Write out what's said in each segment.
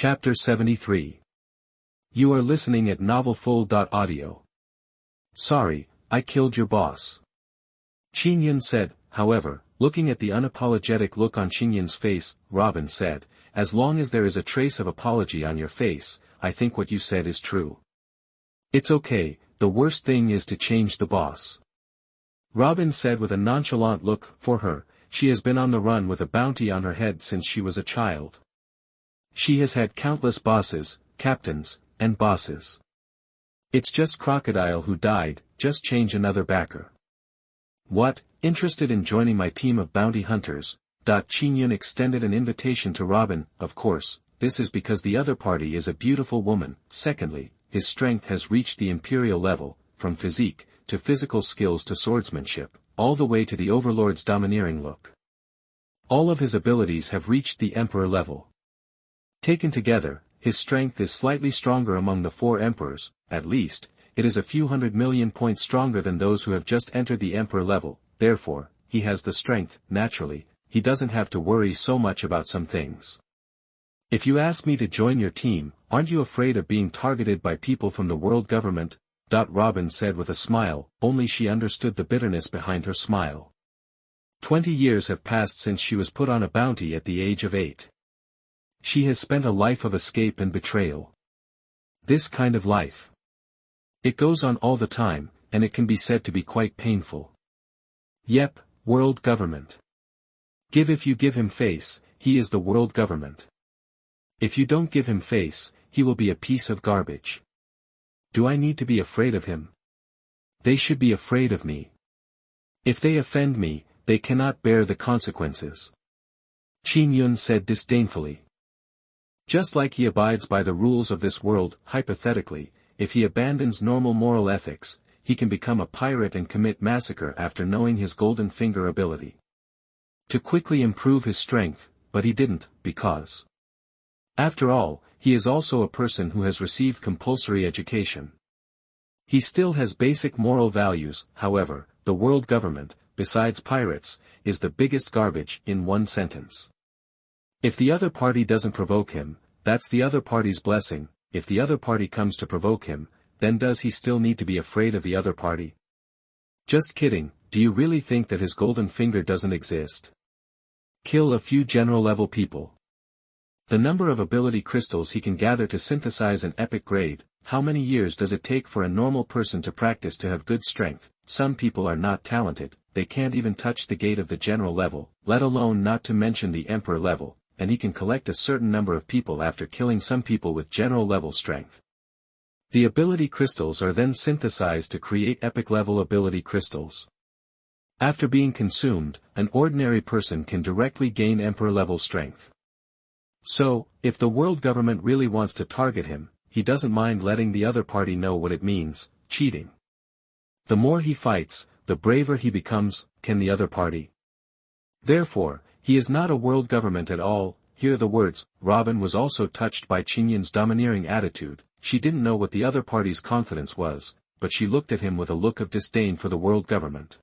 Chapter 73. You are listening at novelfull.audio. Sorry, I killed your boss. Qin Yun said, however, looking at the unapologetic look on Qin Yun's face. Robin said, as long as there is a trace of apology on your face, I think what you said is true. It's okay, the worst thing is to change the boss. Robin said with a nonchalant look. For her, she has been on the run with a bounty on her head since she was a child. She has had countless bosses, captains, and bosses. It's just Crocodile who died, just change another backer. What, interested in joining my team of bounty hunters? Qin Yun extended an invitation to Robin. Of course, this is because the other party is a beautiful woman. Secondly, his strength has reached the imperial level, from physique, to physical skills to swordsmanship, all the way to the overlord's domineering look. All of his abilities have reached the emperor level. Taken together, his strength is slightly stronger among the four emperors. At least, it is a few 100 million points stronger than those who have just entered the emperor level. Therefore, he has the strength. Naturally, he doesn't have to worry so much about some things. If you ask me to join your team, aren't you afraid of being targeted by people from the world government? Robin said with a smile. Only she understood the bitterness behind her smile. 20 years have passed since she was put on a bounty at the age of 8. She has spent a life of escape and betrayal. This kind of life. It goes on all the time, and it can be said to be quite painful. Yep, world government. If you give him face, he is the world government. If you don't give him face, he will be a piece of garbage. Do I need to be afraid of him? They should be afraid of me. If they offend me, they cannot bear the consequences. Qin Yun said disdainfully. Just like he abides by the rules of this world. Hypothetically, if he abandons normal moral ethics, he can become a pirate and commit massacre after knowing his golden finger ability. To quickly improve his strength, but he didn't, because. After all, he is also a person who has received compulsory education. He still has basic moral values. However, the world government, besides pirates, is the biggest garbage. In one sentence. If the other party doesn't provoke him, that's the other party's blessing. If the other party comes to provoke him, then does he still need to be afraid of the other party? Just kidding. Do you really think that his golden finger doesn't exist? Kill a few general-level people. The number of ability crystals he can gather to synthesize an epic grade. How many years does it take for a normal person to practice to have good strength? Some people are not talented, they can't even touch the gate of the general level, let alone not to mention the emperor level, and he can collect a certain number of people after killing some people with general level strength. The ability crystals are then synthesized to create epic level ability crystals. After being consumed, an ordinary person can directly gain emperor level strength. So, if the world government really wants to target him, he doesn't mind letting the other party know what it means: cheating. The more he fights, the braver he becomes. Can the other party? Therefore, he is not a world government at all. Hear the words. Robin was also touched by Qin Yun's domineering attitude. She didn't know what the other party's confidence was, but she looked at him with a look of disdain for the world government.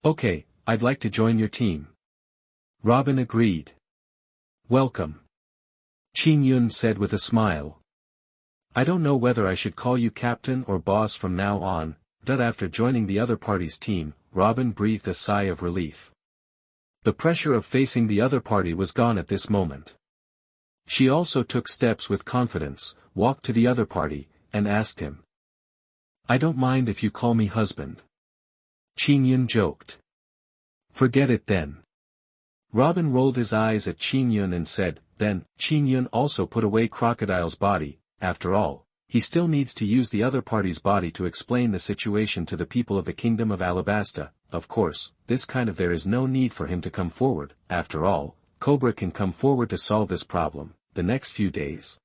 Okay, I'd like to join your team. Robin agreed. Welcome. Qin Yun said with a smile. I don't know whether I should call you captain or boss from now on. After joining the other party's team, Robin breathed a sigh of relief. The pressure of facing the other party was gone at this moment. She also took steps with confidence, walked to the other party, and asked him. I don't mind if you call me husband. Qin Yun joked. Forget it then. Robin rolled his eyes at Qin Yun and said, then. Qin Yun also put away Crocodile's body. After all, he still needs to use the other party's body to explain the situation to the people of the Kingdom of Alabasta. Of course, this kind of there is no need for him to come forward. After all, Cobra can come forward to solve this problem. The next few days.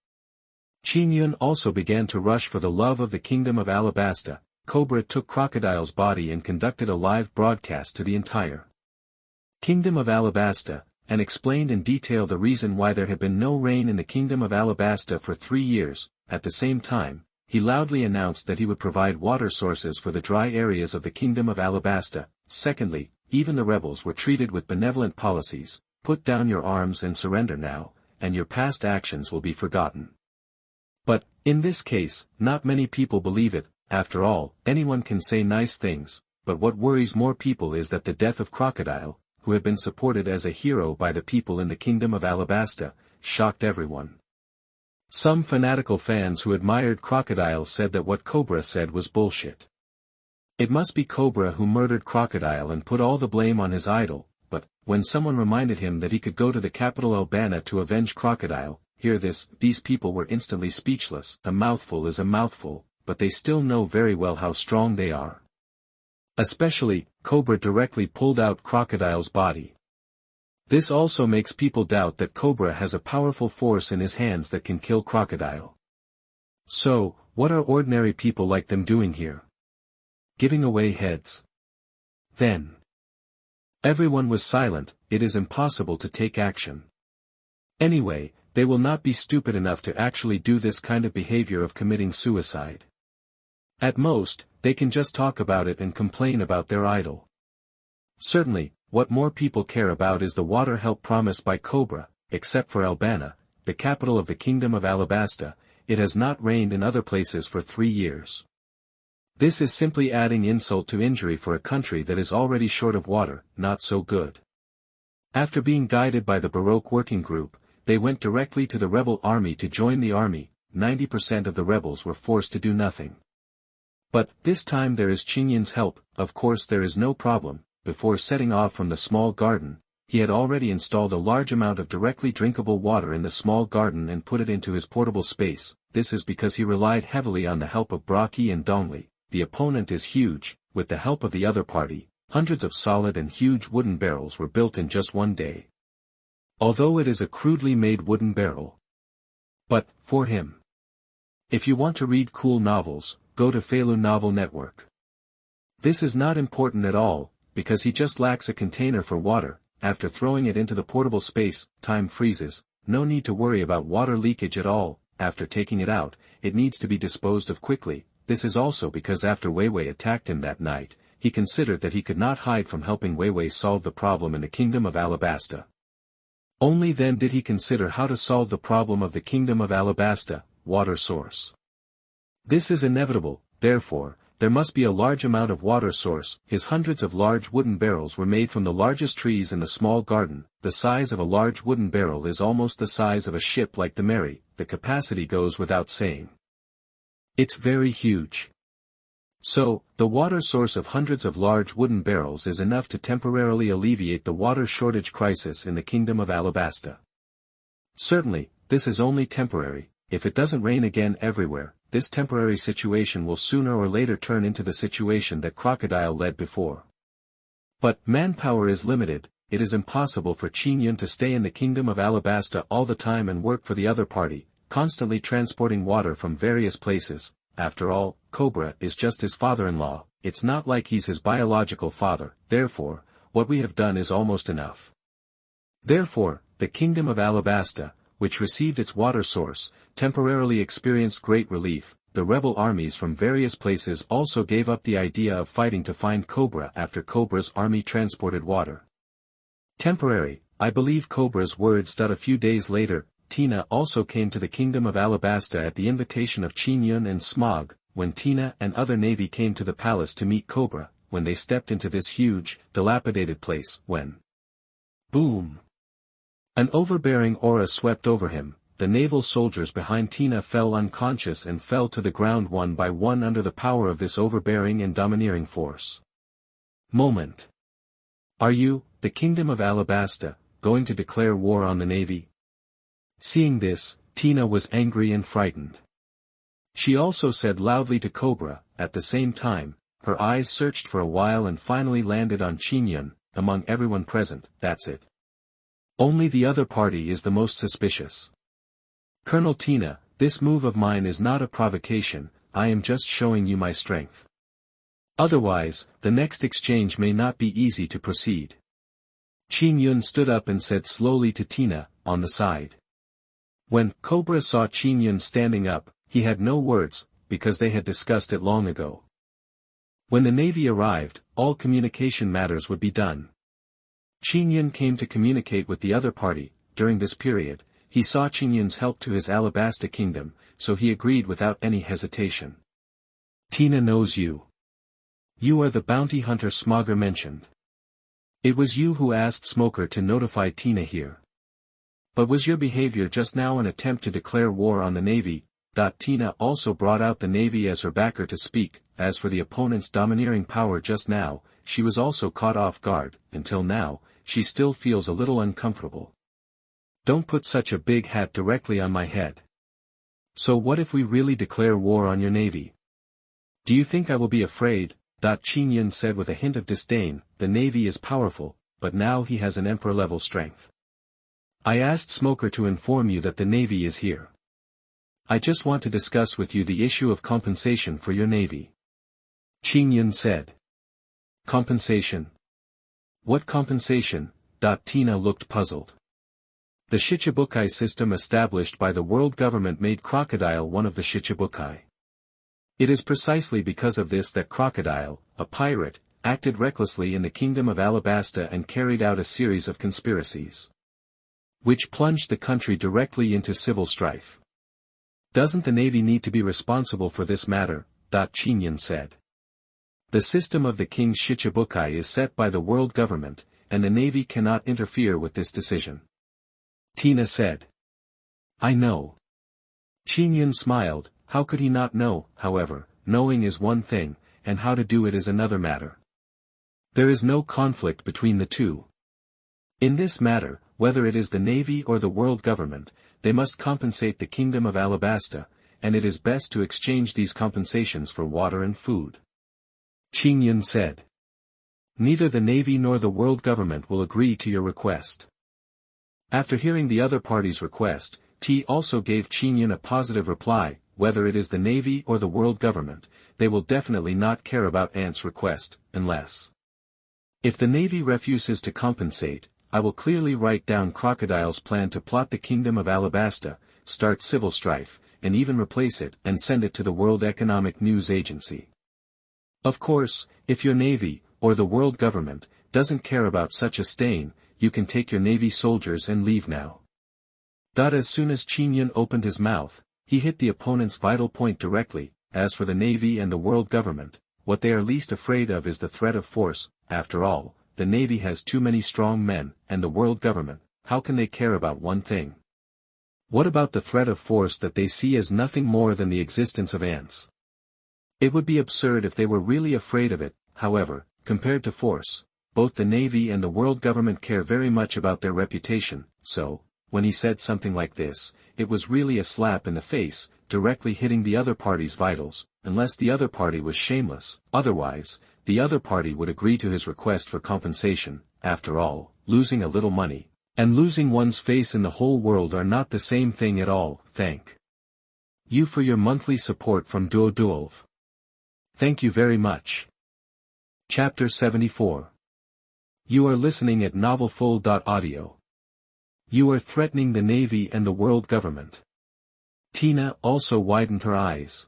Qin Yun also began to rush for the love of the Kingdom of Alabasta. Cobra took Crocodile's body and conducted a live broadcast to the entire Kingdom of Alabasta, and explained in detail the reason why there had been no rain in the Kingdom of Alabasta for 3 years. At the same time, he loudly announced that he would provide water sources for the dry areas of the Kingdom of Alabasta. Secondly, even the rebels were treated with benevolent policies. Put down your arms and surrender now, and your past actions will be forgotten. But, in this case, not many people believe it. After all, anyone can say nice things, but what worries more people is that the death of Crocodile, who had been supported as a hero by the people in the Kingdom of Alabasta, shocked everyone. Some fanatical fans who admired Crocodile said that what Cobra said was bullshit. It must be Cobra who murdered Crocodile and put all the blame on his idol, but, when someone reminded him that he could go to the capital Albana to avenge Crocodile, these people were instantly speechless. A mouthful is a mouthful, but they still know very well how strong they are. Especially, Cobra directly pulled out Crocodile's body. This also makes people doubt that Cobra has a powerful force in his hands that can kill Crocodile. So, what are ordinary people like them doing here? Giving away heads. Then. Everyone was silent. It is impossible to take action. Anyway, they will not be stupid enough to actually do this kind of behavior of committing suicide. At most, they can just talk about it and complain about their idol. Certainly, what more people care about is the water help promised by Cobra. Except for Albana, the capital of the Kingdom of Alabasta, it has not rained in other places for 3 years. This is simply adding insult to injury for a country that is already short of water. Not so good. After being guided by the Baroque working group, they went directly to the rebel army to join the army. 90% of the rebels were forced to do nothing. But, this time there is Qingyun's help. Of course there is no problem. Before setting off from the small garden, he had already installed a large amount of directly drinkable water in the small garden and put it into his portable space. This is because he relied heavily on the help of Brockie and Dongli. The opponent is huge. With the help of the other party, hundreds of solid and huge wooden barrels were built in just one day. Although it is a crudely made wooden barrel. But, for him. If you want to read cool novels, go to Feilu Novel Network. This is not important at all, because he just lacks a container for water. After throwing it into the portable space, time freezes. No need to worry about water leakage at all. After taking it out, it needs to be disposed of quickly. This is also because after Weiwei attacked him that night, he considered that he could not hide from helping Weiwei solve the problem in the Kingdom of Alabasta. Only then did he consider how to solve the problem of the Kingdom of Alabasta, water source. This is inevitable, therefore, there must be a large amount of water source. His hundreds of large wooden barrels were made from the largest trees in the small garden. The size of a large wooden barrel is almost the size of a ship like the Mary. The capacity goes without saying. It's very huge. So, the water source of hundreds of large wooden barrels is enough to temporarily alleviate the water shortage crisis in the Kingdom of Alabasta. Certainly, this is only temporary. If it doesn't rain again everywhere, this temporary situation will sooner or later turn into the situation that Crocodile led before. But, manpower is limited. It is impossible for Qingyun to stay in the Kingdom of Alabasta all the time and work for the other party, constantly transporting water from various places. After all, Cobra is just his father-in-law. It's not like he's his biological father. Therefore, what we have done is almost enough. Therefore, the Kingdom of Alabasta, which received its water source, temporarily experienced great relief. The rebel armies from various places also gave up the idea of fighting to find Cobra after Cobra's army transported water. Temporary, I believe Cobra's words. A few days later, Tina also came to the Kingdom of Alabasta at the invitation of Qingyun and Smog. When Tina and other navy came to the palace to meet Cobra, when they stepped into this huge, dilapidated place, when boom! An overbearing aura swept over him. The naval soldiers behind Tina fell unconscious and fell to the ground one by one under the power of this overbearing and domineering force. Moment. Are you, the Kingdom of Alabasta, going to declare war on the navy? Seeing this, Tina was angry and frightened. She also said loudly to Cobra. At the same time, her eyes searched for a while and finally landed on Qingyun. Among everyone present, that's it. Only the other party is the most suspicious. Colonel Tina, this move of mine is not a provocation. I am just showing you my strength. Otherwise, the next exchange may not be easy to proceed. Qingyun stood up and said slowly to Tina, on the side. When Cobra saw Qingyun standing up, he had no words, because they had discussed it long ago. When the navy arrived, all communication matters would be done. Qingyun came to communicate with the other party. During this period, he saw Qingyun's help to his Alabasta kingdom, so he agreed without any hesitation. Tina knows you. You are the bounty hunter Smoger mentioned. It was you who asked Smoker to notify Tina here. But was your behavior just now an attempt to declare war on the Navy? Tina also brought out the Navy as her backer to speak. As for the opponent's domineering power just now, she was also caught off guard. Until now, she still feels a little uncomfortable. Don't put such a big hat directly on my head. So what if we really declare war on your Navy? Do you think I will be afraid? Qingyun said with a hint of disdain. The Navy is powerful, but now he has an emperor-level strength. I asked Smoker to inform you that the Navy is here. I just want to discuss with you the issue of compensation for your Navy. Qingyun said. Compensation? What compensation? Tina looked puzzled. The Shichibukai system established by the world government made Crocodile one of the Shichibukai. It is precisely because of this that Crocodile, a pirate, acted recklessly in the kingdom of Alabasta and carried out a series of conspiracies, which plunged the country directly into civil strife. Doesn't the Navy need to be responsible for this matter? Qingyun said. The system of the king's Shichibukai is set by the world government, and the Navy cannot interfere with this decision. Tina said. I know. Qingyun smiled. How could he not know? However, knowing is one thing, and how to do it is another matter. There is no conflict between the two. In this matter, whether it is the Navy or the world government, they must compensate the kingdom of Alabasta, and it is best to exchange these compensations for water and food. Qingyun said. Neither the Navy nor the world government will agree to your request. After hearing the other party's request, T also gave Qingyun a positive reply. Whether it is the Navy or the world government, they will definitely not care about Ant's request, unless. If the Navy refuses to compensate, I will clearly write down Crocodile's plan to plot the kingdom of Alabasta, start civil strife, and even replace it and send it to the World Economic News Agency. Of course, if your Navy, or the world government, doesn't care about such a stain, you can take your Navy soldiers and leave now. As soon as Qingyun opened his mouth, he hit the opponent's vital point directly. As for the Navy and the world government, what they are least afraid of is the threat of force. After all, the Navy has too many strong men, and the world government, how can they care about one thing? What about the threat of force that they see as nothing more than the existence of ants? It would be absurd if they were really afraid of it. However, compared to force, both the Navy and the world government care very much about their reputation, so, when he said something like this, it was really a slap in the face, directly hitting the other party's vitals, unless the other party was shameless. Otherwise, the other party would agree to his request for compensation. After all, losing a little money, and losing one's face in the whole world are not the same thing at all. Thank you for your monthly support from Duodulv. Thank you very much. Chapter 74. You are listening at novelfull.audio. You are threatening the Navy and the world government. Tina also widened her eyes.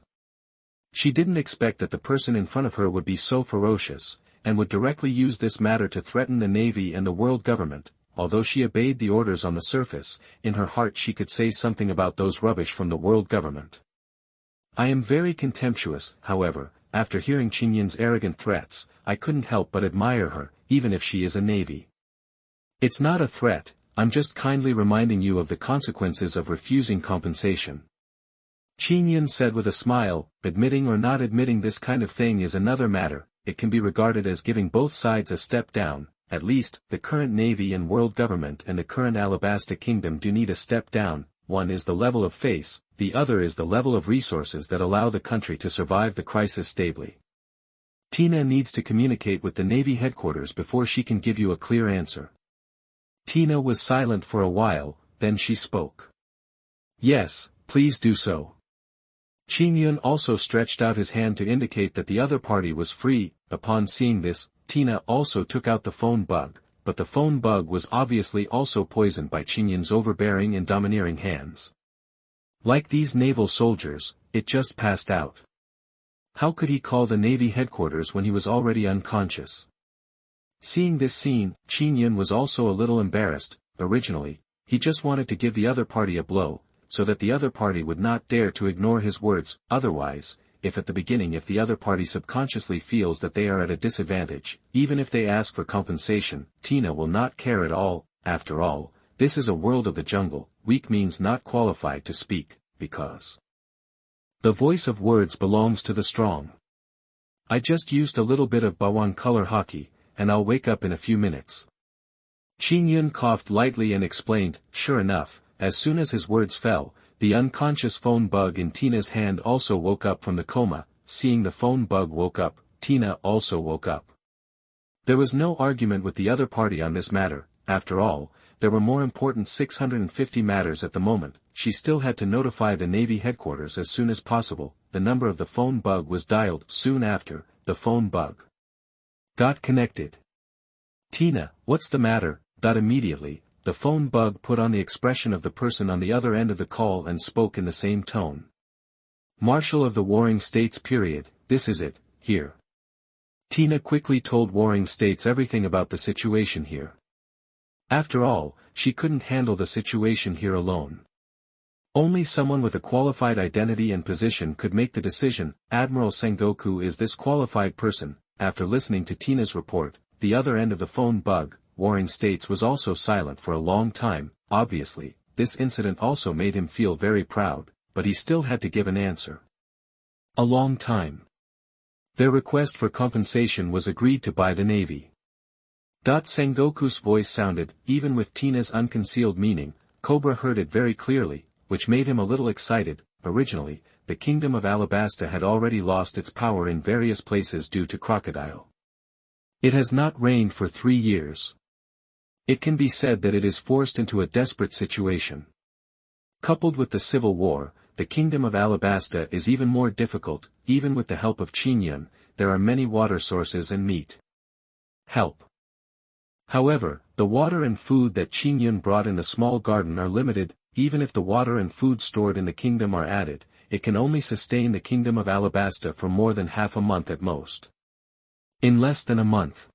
She didn't expect that the person in front of her would be so ferocious, and would directly use this matter to threaten the Navy and the world government. Although she obeyed the orders on the surface, in her heart she could say something about those rubbish from the world government. I am very contemptuous. However, after hearing Qingyun's arrogant threats, I couldn't help but admire her, even if she is a Navy. It's not a threat. I'm just kindly reminding you of the consequences of refusing compensation. Qingyun said with a smile. Admitting or not admitting this kind of thing is another matter. It can be regarded as giving both sides a step down. At least, the current Navy and world government and the current Alabasta kingdom do need a step down. One is the level of face, the other is the level of resources that allow the country to survive the crisis stably. Tina needs to communicate with the Navy headquarters before she can give you a clear answer. Tina was silent for a while, then she spoke. Yes, please do so. Qingyun also stretched out his hand to indicate that the other party was free. Upon seeing this, Tina also took out the phone bug, but the phone bug was obviously also poisoned by Qingyun's overbearing and domineering hands. Like these naval soldiers, it just passed out. How could he call the Navy headquarters when he was already unconscious? Seeing this scene, Qingyun was also a little embarrassed. Originally, he just wanted to give the other party a blow, so that the other party would not dare to ignore his words. Otherwise, if the other party subconsciously feels that they are at a disadvantage, even if they ask for compensation, Tina will not care at all. After all, this is a world of the jungle. Weak means not qualified to speak, because the voice of words belongs to the strong. I just used a little bit of Bawang color hockey, and I'll wake up in a few minutes. Qin Yun coughed lightly and explained. Sure enough, as soon as his words fell, the unconscious phone bug in Tina's hand also woke up from the coma. Seeing the phone bug woke up, Tina also woke up. There was no argument with the other party on this matter. After all, there were more important 650 matters at the moment. She still had to notify the Navy headquarters as soon as possible. The number of the phone bug was dialed. Soon after, the phone bug got connected. Tina, what's the matter? Immediately, the phone bug put on the expression of the person on the other end of the call and spoke in the same tone. Marshal of the Warring States. This is it, here. Tina quickly told Warring States everything about the situation here. After all, she couldn't handle the situation here alone. Only someone with a qualified identity and position could make the decision. Admiral Sengoku is this qualified person. After listening to Tina's report, the other end of the phone bug, Warring States, was also silent for a long time. Obviously, this incident also made him feel very proud, but he still had to give an answer. A long time. Their request for compensation was agreed to by the Navy. Sengoku's voice sounded, even with Tina's unconcealed meaning. Cobra heard it very clearly, which made him a little excited. Originally, the Kingdom of Alabasta had already lost its power in various places due to Crocodile. It has not reigned for 3 years. It can be said that it is forced into a desperate situation. Coupled with the civil war, the Kingdom of Alabasta is even more difficult. Even with the help of Qin Yun, there are many water sources and meat help. However, the water and food that Qin Yun brought in the small garden are limited. Even if the water and food stored in the kingdom are added, it can only sustain the Kingdom of Alabasta for more than half a month at most. In less than a month.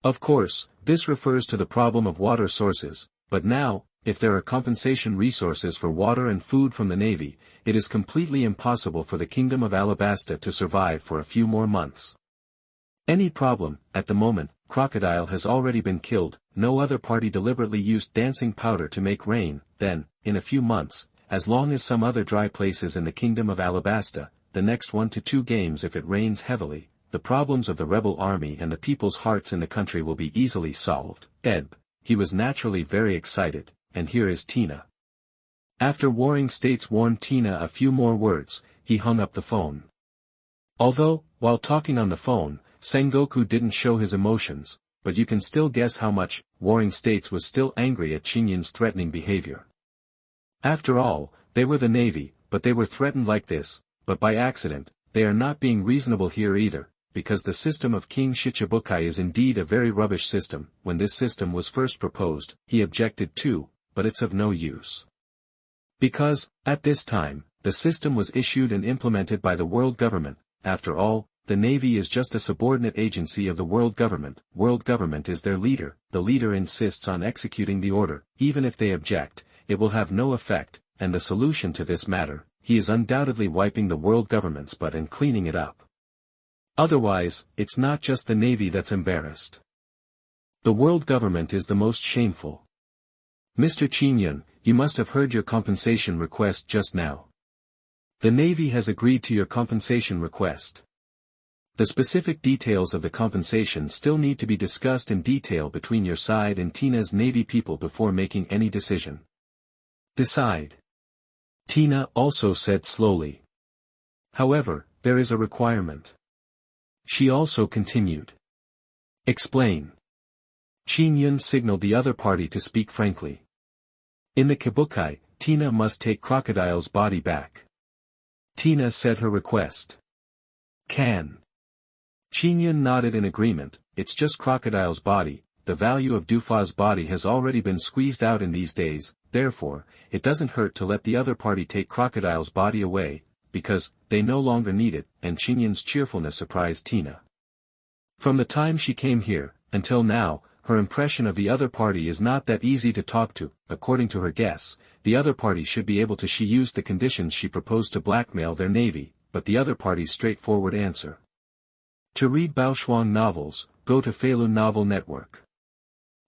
Of course, this refers to the problem of water sources, but now, if there are compensation resources for water and food from the Navy, it is completely impossible for the Kingdom of Alabasta to survive for a few more months. Any problem, at the moment, Crocodile has already been killed. No other party deliberately used dancing powder to make rain. Then, in a few months, as long as some other dry places in the Kingdom of Alabasta, the next 1 to 2 games if it rains heavily, the problems of the rebel army and the people's hearts in the country will be easily solved. He was naturally very excited, and here is Tina. After Warring States warned Tina a few more words, he hung up the phone. Although, while talking on the phone, Sengoku didn't show his emotions, but you can still guess how much. Warring States was still angry at Qin Yun's threatening behavior. After all, they were the Navy, but they were threatened like this. But by accident, they are not being reasonable here either, because the system of King Shichibukai is indeed a very rubbish system. When this system was first proposed, he objected too, but it's of no use. Because, at this time, the system was issued and implemented by the world government. After all, the Navy is just a subordinate agency of the world government. World government is their leader. The leader insists on executing the order. Even if they object, it will have no effect, and the solution to this matter, he is undoubtedly wiping the world government's butt and cleaning it up. Otherwise, it's not just the Navy that's embarrassed. The world government is the most shameful. Mr. Qin Yun, you must have heard your compensation request just now. The Navy has agreed to your compensation request. The specific details of the compensation still need to be discussed in detail between your side and Tina's Navy people before making any decision. Decide. Tina also said slowly. However, there is a requirement. She also continued. Explain. Qin Yun signaled the other party to speak frankly. In the Kibukai, Tina must take Crocodile's body back. Tina said her request. Can. Qin Yun nodded in agreement. It's just Crocodile's body. The value of Dufa's body has already been squeezed out in these days, therefore, it doesn't hurt to let the other party take Crocodile's body away, because they no longer need it, and Qin Yun's cheerfulness surprised Tina. From the time she came here, until now, her impression of the other party is not that easy to talk to. According to her guess, the other party should be able to. She used the conditions she proposed to blackmail their navy, but the other party's straightforward answer. To read Baoshuang novels, go to Feilun Novel Network.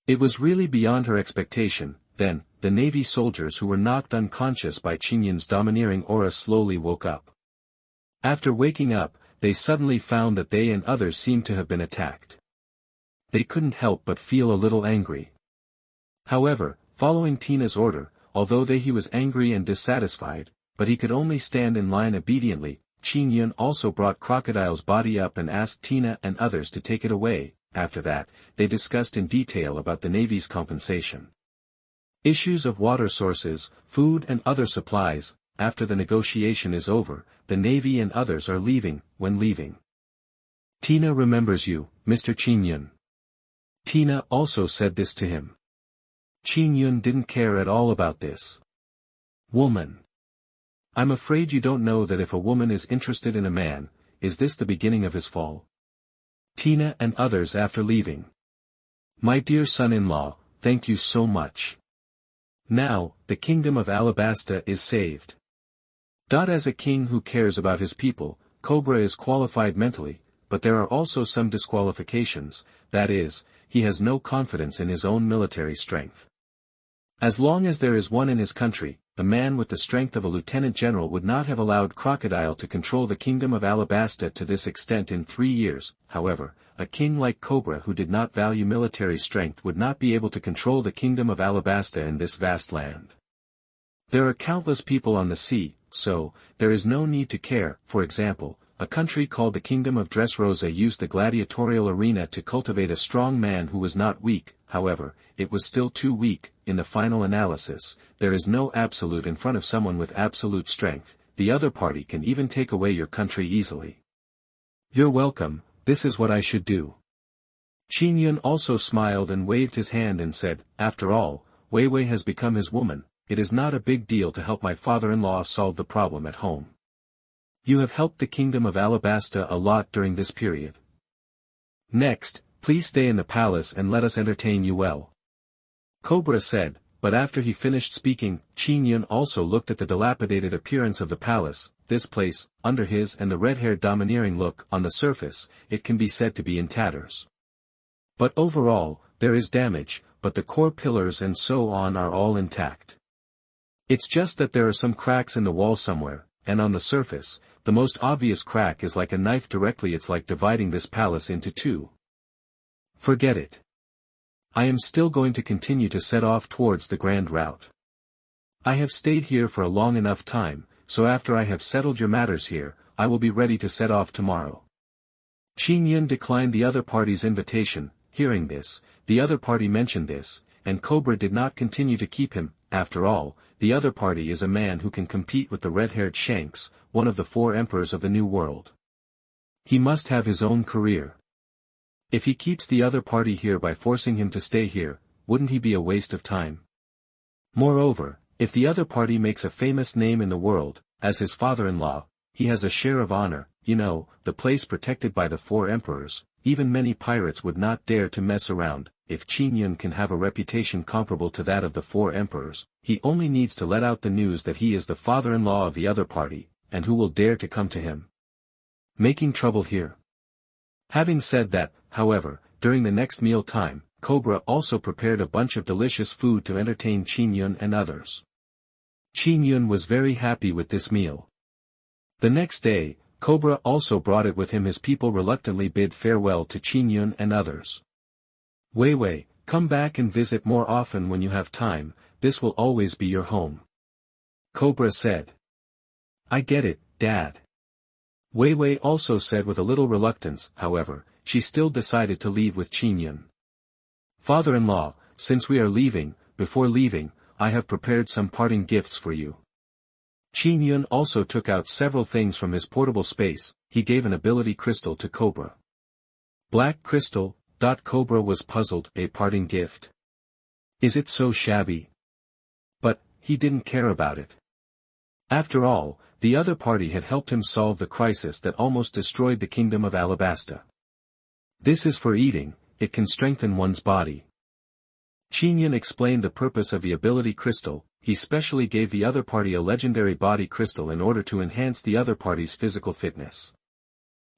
It was really beyond her expectation. Then, the Navy soldiers who were knocked unconscious by Qingyun's domineering aura slowly woke up. After waking up, they suddenly found that they and others seemed to have been attacked. They couldn't help but feel a little angry. However, following Tina's order, although he was angry and dissatisfied, but he could only stand in line obediently, Qingyun also brought Crocodile's body up and asked Tina and others to take it away. After that, they discussed in detail about the Navy's compensation. Issues of water sources, food and other supplies. After the negotiation is over, the Navy and others are leaving. When leaving, Tina remembers you, Mr. Qingyun. Tina also said this to him. Qingyun didn't care at all about this. Woman. I'm afraid you don't know that if a woman is interested in a man, is this the beginning of his fall? Tina and others after leaving. My dear son-in-law, thank you so much. Now, the kingdom of Alabasta is saved. As a king who cares about his people, Cobra is qualified mentally, but there are also some disqualifications, that is, he has no confidence in his own military strength. As long as there is one in his country, a man with the strength of a lieutenant general would not have allowed Crocodile to control the kingdom of Alabasta to this extent in 3 years. However, a king like Cobra who did not value military strength would not be able to control the kingdom of Alabasta in this vast land. There are countless people on the sea, so, there is no need to care. For example, a country called the Kingdom of Dressrosa used the gladiatorial arena to cultivate a strong man who was not weak. However, it was still too weak. In the final analysis, there is no absolute in front of someone with absolute strength. The other party can even take away your country easily. You're welcome, this is what I should do. Qingyun also smiled and waved his hand and said, after all, Weiwei has become his woman. It is not a big deal to help my father-in-law solve the problem at home. You have helped the kingdom of Alabasta a lot during this period. Next, please stay in the palace and let us entertain you well. Cobra said, but after he finished speaking, Qingyun also looked at the dilapidated appearance of the palace. This place, under his and the red-haired domineering look, on the surface, it can be said to be in tatters. But overall, there is damage, but the core pillars and so on are all intact. It's just that there are some cracks in the wall somewhere, and on the surface, the most obvious crack is like a knife directly. It's like dividing this palace into two. Forget it. I am still going to continue to set off towards the grand route. I have stayed here for a long enough time, so after I have settled your matters here, I will be ready to set off tomorrow. Qingyun declined the other party's invitation. Hearing this, the other party mentioned this, and Cobra did not continue to keep him. After all, the other party is a man who can compete with the red-haired Shanks, one of the 4 emperors of the New World. He must have his own career. If he keeps the other party here by forcing him to stay here, wouldn't he be a waste of time? Moreover, if the other party makes a famous name in the world, as his father-in-law, he has a share of honor. You know, the place protected by the 4 emperors. Even many pirates would not dare to mess around. If Qingyun can have a reputation comparable to that of the 4 emperors, he only needs to let out the news that he is the father-in-law of the other party, and who will dare to come to him? Making trouble here. Having said that, however, during the next meal time, Cobra also prepared a bunch of delicious food to entertain Qingyun and others. Qingyun was very happy with this meal. The next day, Cobra also brought it with him. His people reluctantly bid farewell to Qingyun and others. Weiwei, come back and visit more often when you have time. This will always be your home. Cobra said. I get it, Dad. Weiwei also said with a little reluctance. However, she still decided to leave with Qingyun. Father-in-law, since we are leaving, before leaving, I have prepared some parting gifts for you. Qingyun also took out several things from his portable space. He gave an ability crystal to Cobra. Black crystal. Cobra was puzzled. A parting gift. Is it so shabby? But, he didn't care about it. After all, the other party had helped him solve the crisis that almost destroyed the kingdom of Alabasta. This is for eating. it can strengthen one's body. Qin explained the purpose of the ability crystal. He specially gave the other party a legendary body crystal in order to enhance the other party's physical fitness.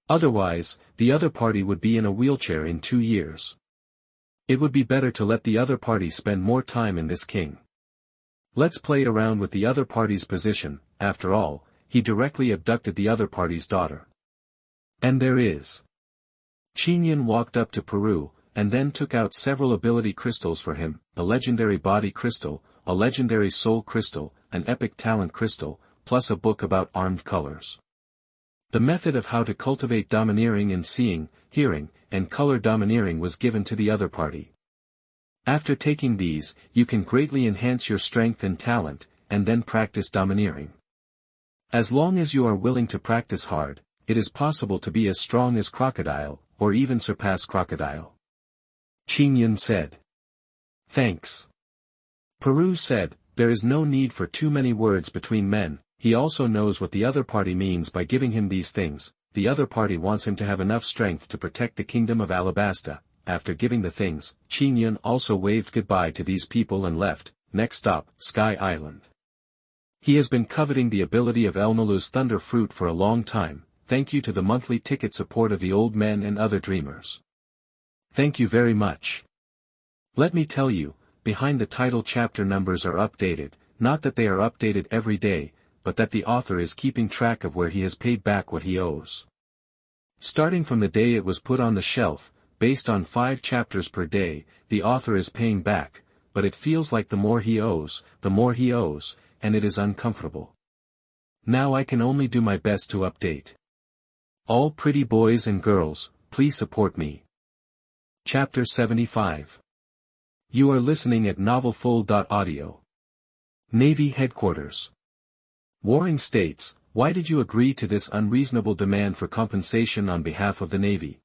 Otherwise, the other party would be in a wheelchair in 2 years. It would be better to let the other party spend more time in this king. Let's play around with the other party's position. After all, he directly abducted the other party's daughter. And there is. Qin walked up to Peru, and then took out several ability crystals for him, a legendary body crystal, a legendary soul crystal, an epic talent crystal, plus a book about armed colors. The method of how to cultivate domineering in seeing, hearing, and color domineering was given to the other party. After taking these, you can greatly enhance your strength and talent, and then practice domineering. As long as you are willing to practice hard, it is possible to be as strong as Crocodile, or even surpass Crocodile. Qin said. Thanks. Peru said, there is no need for too many words between men. He also knows what the other party means by giving him these things. The other party wants him to have enough strength to protect the kingdom of Alabasta. After giving the things, Qin also waved goodbye to these people and left. Next stop, Sky Island. He has been coveting the ability of Elmalu's Thunder Fruit for a long time. Thank you to the monthly ticket support of the old men and other dreamers. Thank you very much. Let me tell you, behind the title chapter numbers are updated, not that they are updated every day, but that the author is keeping track of where he has paid back what he owes. Starting from the day it was put on the shelf, based on 5 chapters per day, the author is paying back, but it feels like the more he owes, and it is uncomfortable. Now I can only do my best to update. All pretty boys and girls, please support me. Chapter 75. You are listening at novelfull.audio. Navy Headquarters. Warring states, why did you agree to this unreasonable demand for compensation on behalf of the Navy?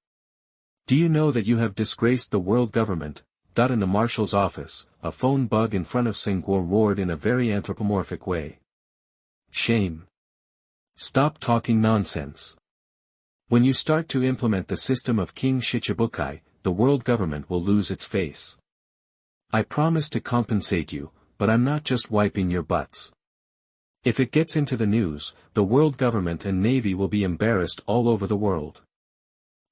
Do you know that you have disgraced the world government? In the marshal's office, a phone bug in front of Senghor roared in a very anthropomorphic way. Shame. Stop talking nonsense. When you start to implement the system of King Shichibukai, the world government will lose its face. I promise to compensate you, but I'm not just wiping your butts. If it gets into the news, the world government and Navy will be embarrassed all over the world.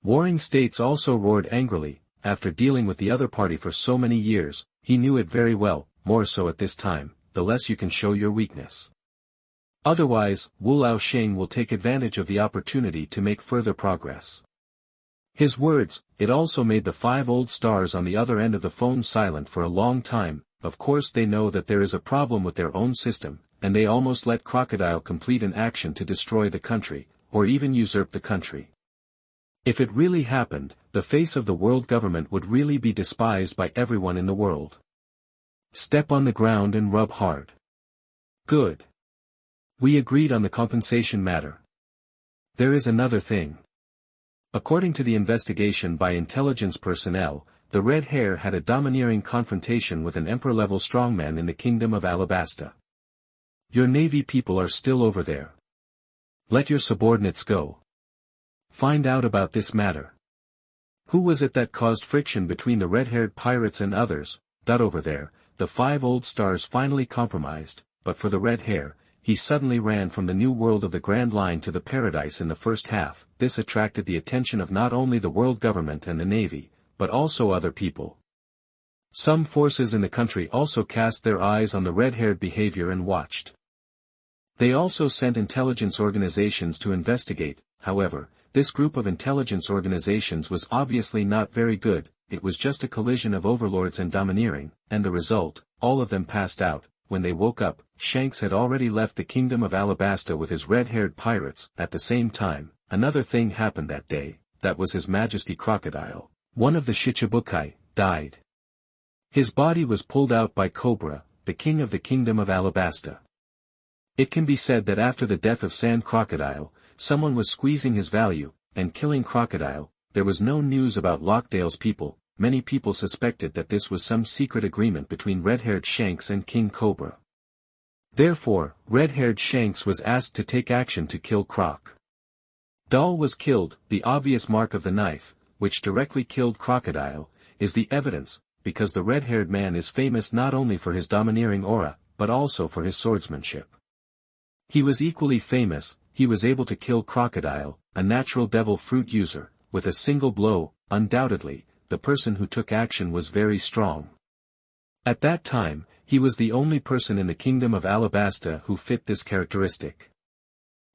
Warring states also roared angrily. After dealing with the other party for so many years, he knew it very well, more so at this time, the less you can show your weakness. Otherwise, Wu Laosheng will take advantage of the opportunity to make further progress. His words, it also made the 5 old stars on the other end of the phone silent for a long time. Of course they know that there is a problem with their own system, and they almost let Crocodile complete an action to destroy the country, or even usurp the country. If it really happened, the face of the world government would really be despised by everyone in the world. Step on the ground and rub hard. Good. We agreed on the compensation matter. There is another thing. According to the investigation by intelligence personnel, the red hair had a domineering confrontation with an emperor-level strongman in the kingdom of Alabasta. Your Navy people are still over there. Let your subordinates go. Find out about this matter. Who was it that caused friction between the red-haired pirates and others? Over there, the 5 old stars finally compromised, but for the red hair, he suddenly ran from the new world of the Grand Line to the paradise in the first half. This attracted the attention of not only the world government and the Navy, but also other people. Some forces in the country also cast their eyes on the red-haired behavior and watched. They also sent intelligence organizations to investigate. However, this group of intelligence organizations was obviously not very good. It was just a collision of overlords and domineering, and the result, all of them passed out. When they woke up, Shanks had already left the kingdom of Alabasta with his red-haired pirates. At the same time, another thing happened that day. That was His Majesty Crocodile, one of the Shichibukai, died. His body was pulled out by Cobra, the king of the kingdom of Alabasta. It can be said that after the death of Sand Crocodile, someone was squeezing his value, and killing Crocodile. There was no news about Lockdale's people. Many people suspected that this was some secret agreement between red-haired Shanks and King Cobra. Therefore, red-haired Shanks was asked to take action to kill Croc. Doll was killed, the obvious mark of the knife, which directly killed Crocodile. is the evidence, because the red-haired man is famous not only for his domineering aura, but also for his swordsmanship. He was equally famous, he was able to kill Crocodile, a natural devil fruit user, with a single blow. Undoubtedly, the person who took action was very strong. At that time, he was the only person in the kingdom of Alabasta who fit this characteristic.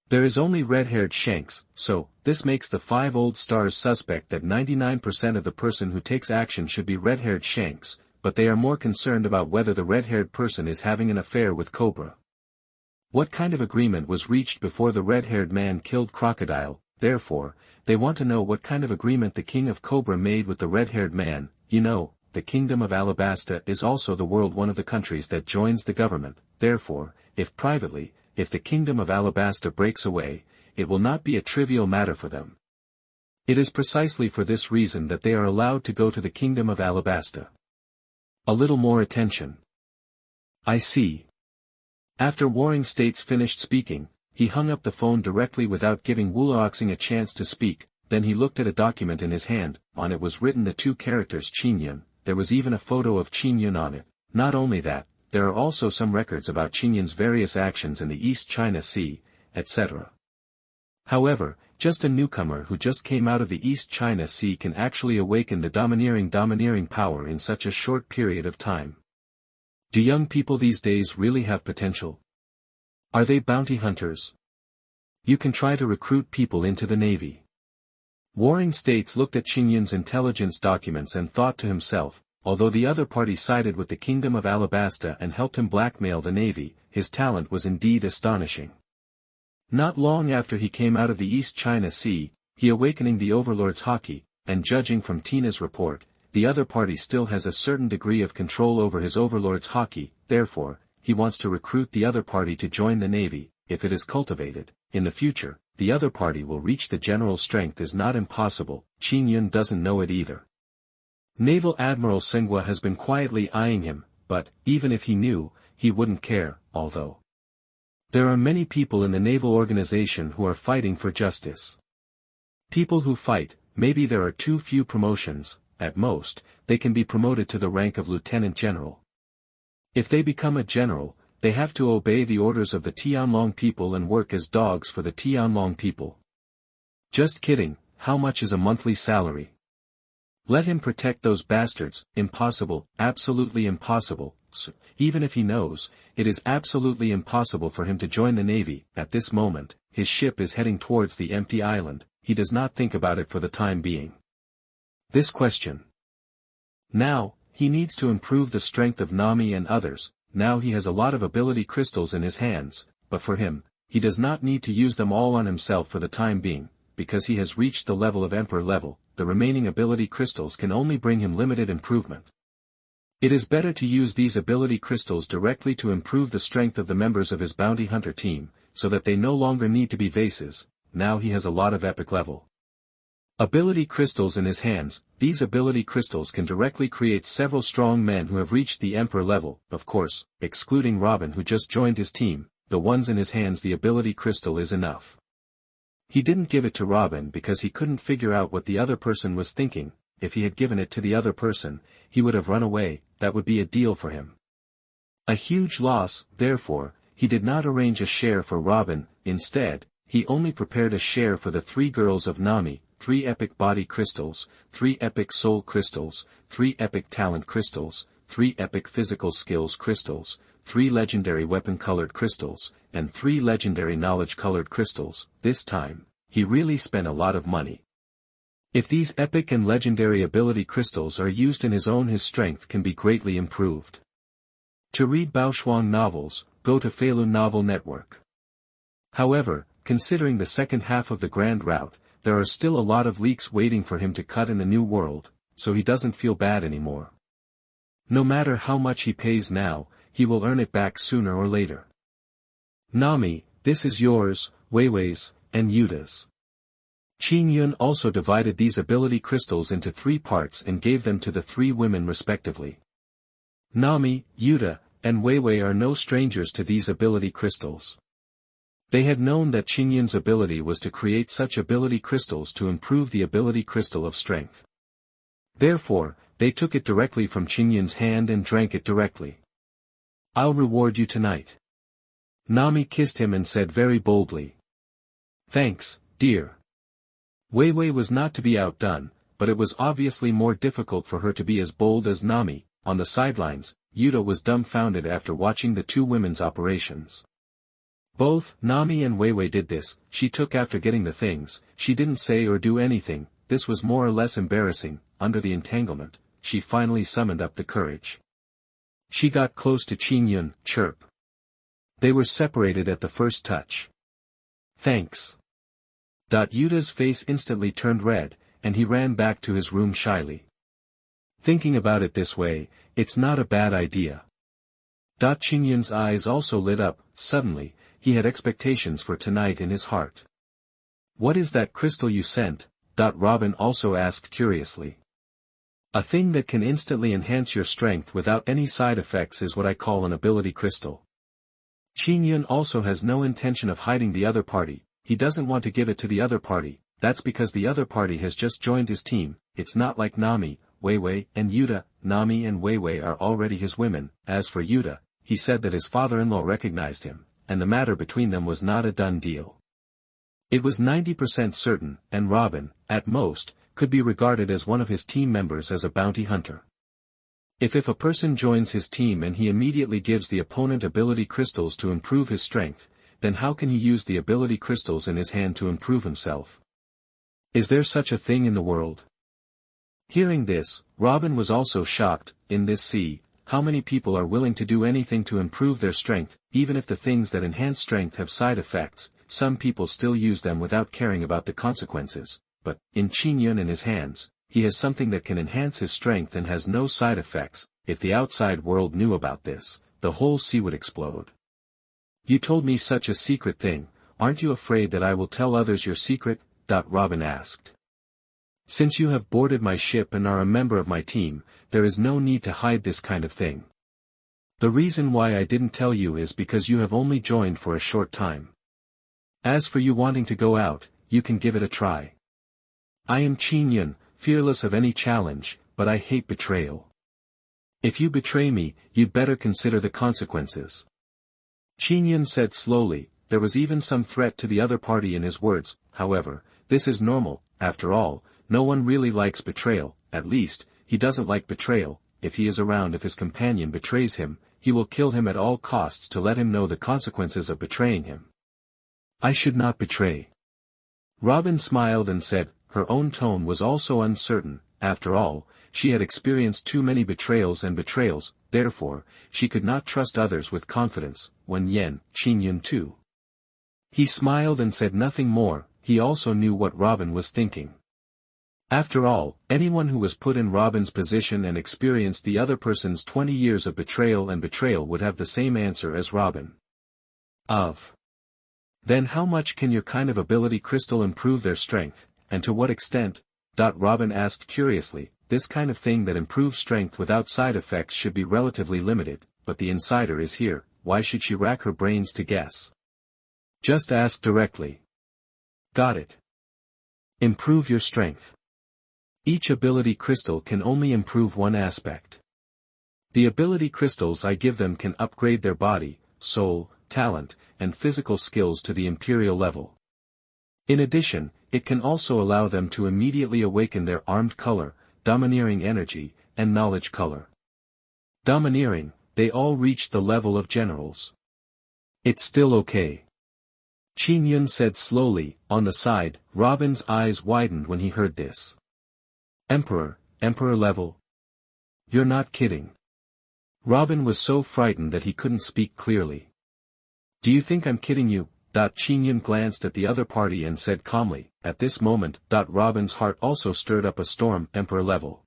There is only red-haired Shanks, so, this makes the 5 old stars suspect that 99% of the person who takes action should be red-haired Shanks, but they are more concerned about whether the red-haired person is having an affair with Cobra. What kind of agreement was reached before the red-haired man killed Crocodile? Therefore, they want to know what kind of agreement the king of Cobra made with the red-haired man. You know, the kingdom of Alabasta is also the world, one of the countries that joins the government. Therefore, if the kingdom of Alabasta breaks away, it will not be a trivial matter for them. It is precisely for this reason that they are allowed to go to the kingdom of Alabasta. A little more attention. I see. After Warring States finished speaking, he hung up the phone directly without giving Wulaoxing a chance to speak. Then he looked at a document in his hand. On it was written the 2 characters Qingyun. There was even a photo of Qingyun on it. Not only that, there are also some records about Qingyun's various actions in the East China Sea, etc. However, just a newcomer who just came out of the East China Sea can actually awaken the domineering power in such a short period of time. Do young people these days really have potential? Are they bounty hunters? You can try to recruit people into the Navy. Warring States looked at Qingyun's intelligence documents and thought to himself, although the other party sided with the kingdom of Alabasta and helped him blackmail the Navy, his talent was indeed astonishing. Not long after he came out of the East China Sea, he awakening the Overlord's Haki, and judging from Tina's report, the other party still has a certain degree of control over his Overlord's Haki. Therefore, he wants to recruit the other party to join the Navy. If it is cultivated, in the future, the other party will reach the general strength is not impossible. Qingyun doesn't know it either. Naval Admiral Senghua has been quietly eyeing him, but, even if he knew, he wouldn't care, although there are many people in the naval organization who are fighting for justice. People who fight, maybe there are too few promotions, at most, they can be promoted to the rank of lieutenant general. If they become a general, they have to obey the orders of the Tianlong people and work as dogs for the Tianlong people. Just kidding, how much is a monthly salary? Let him protect those bastards. Impossible, absolutely impossible. Even if he knows, it is absolutely impossible for him to join the Navy. At this moment, his ship is heading towards the empty island. He does not think about it for the time being. This question. Now, he needs to improve the strength of Nami and others. Now he has a lot of ability crystals in his hands, but for him, he does not need to use them all on himself for the time being, because he has reached the level of Emperor level. The remaining ability crystals can only bring him limited improvement. It is better to use these ability crystals directly to improve the strength of the members of his bounty hunter team, so that they no longer need to be vases. Now he has a lot of epic level ability crystals in his hands. These ability crystals can directly create several strong men who have reached the Emperor level, of course, excluding Robin who just joined his team. The ones in his hands, the ability crystal is enough. He didn't give it to Robin because he couldn't figure out what the other person was thinking. If he had given it to the other person, he would have run away. That would be a deal for him. A huge loss. Therefore, he did not arrange a share for Robin. Instead, he only prepared a share for the 3 girls of Nami, 3 epic body crystals, 3 epic soul crystals, 3 epic talent crystals, 3 epic physical skills crystals, 3 legendary weapon colored crystals, and 3 legendary knowledge colored crystals. This time, he really spent a lot of money. If these epic and legendary ability crystals are used in his strength can be greatly improved. To read Baoshuang novels, go to Feilun Novel Network. However, considering the second half of the Grand Route, there are still a lot of leaks waiting for him to cut in the new world, so he doesn't feel bad anymore. No matter how much he pays now, he will earn it back sooner or later. Nami, this is yours, Weiwei's, and Yuta's. Qingyun also divided these ability crystals into 3 parts and gave them to the 3 women respectively. Nami, Yuta, and Weiwei are no strangers to these ability crystals. They had known that Qingyun's ability was to create such ability crystals to improve the ability crystal of strength. Therefore, They took it directly from Qingyun's hand and drank it directly. I'll reward you tonight. Nami kissed him and said very boldly. Thanks, dear. Wei Wei was not to be outdone, but it was obviously more difficult for her to be as bold as Nami. On the sidelines, Yuta was dumbfounded after watching the two women's operations. Both Nami and Wei Wei did this. She took after getting the things. She didn't say or do anything. This was more or less embarrassing. Under the entanglement, she finally summoned up the courage. She got close to Qingyun. Chirp. They were separated at the first touch. Thanks. Yuta's face instantly turned red, and he ran back to his room shyly. Thinking about it this way, it's not a bad idea. Qingyun's eyes also lit up. Suddenly, he had expectations for tonight in his heart. What is that crystal you sent? Robin also asked curiously. A thing that can instantly enhance your strength without any side effects is what I call an ability crystal. Qingyun also has no intention of hiding the other party. He doesn't want to give it to the other party. That's because the other party has just joined his team. It's not like Nami, Wei Wei, and Yuta. Nami and Wei Wei are already his women. As for Yuta, he said that his father-in-law recognized him, and the matter between them was not a done deal. It was 90% certain, and Robin, at most, could be regarded as one of his team members as a bounty hunter. If a person joins his team and he immediately gives the opponent ability crystals to improve his strength, then how can he use the ability crystals in his hand to improve himself? Is there such a thing in the world? Hearing this, Robin was also shocked. In this sea, how many people are willing to do anything to improve their strength? Even if the things that enhance strength have side effects, some people still use them without caring about the consequences. But, in Qingyun and his hands, he has something that can enhance his strength and has no side effects. If the outside world knew about this, the whole sea would explode. You told me such a secret thing, aren't you afraid that I will tell others your secret? Robin asked. Since you have boarded my ship and are a member of my team, there is no need to hide this kind of thing. The reason why I didn't tell you is because you have only joined for a short time. As for you wanting to go out, you can give it a try. I am Qingyun, fearless of any challenge, but I hate betrayal. If you betray me, you'd better consider the consequences. Qingyun said slowly. There was even some threat to the other party in his words. However, this is normal. After all, no one really likes betrayal. At least, he doesn't like betrayal. If he is around, if his companion betrays him, he will kill him at all costs to let him know the consequences of betraying him. I should not betray. Robin smiled and said. Her own tone was also uncertain. After all, she had experienced too many betrayals, therefore, she could not trust others with confidence. When Qingyun too. He smiled and said nothing more. He also knew what Robin was thinking. After all, anyone who was put in Robin's position and experienced the other person's 20 years of betrayal would have the same answer as Robin. Then how much can your kind of ability crystal improve their strength, and to what extent? Robin asked curiously. This kind of thing that improves strength without side effects should be relatively limited, but the insider is here. Why should she rack her brains to guess? Just ask directly. Got it. Improve your strength. Each ability crystal can only improve one aspect. The ability crystals I give them can upgrade their body, soul, talent, and physical skills to the imperial level. In addition, it can also allow them to immediately awaken their armed color, domineering energy, and knowledge color. Domineering, they all reach the level of generals. It's still okay. Qingyun said slowly. On the side, Robin's eyes widened when he heard this. Emperor level? You're not kidding. Robin was so frightened that he couldn't speak clearly. Do you think I'm kidding you? Qingyun glanced at the other party and said calmly. At this moment, Robin's heart also stirred up a storm. Emperor level.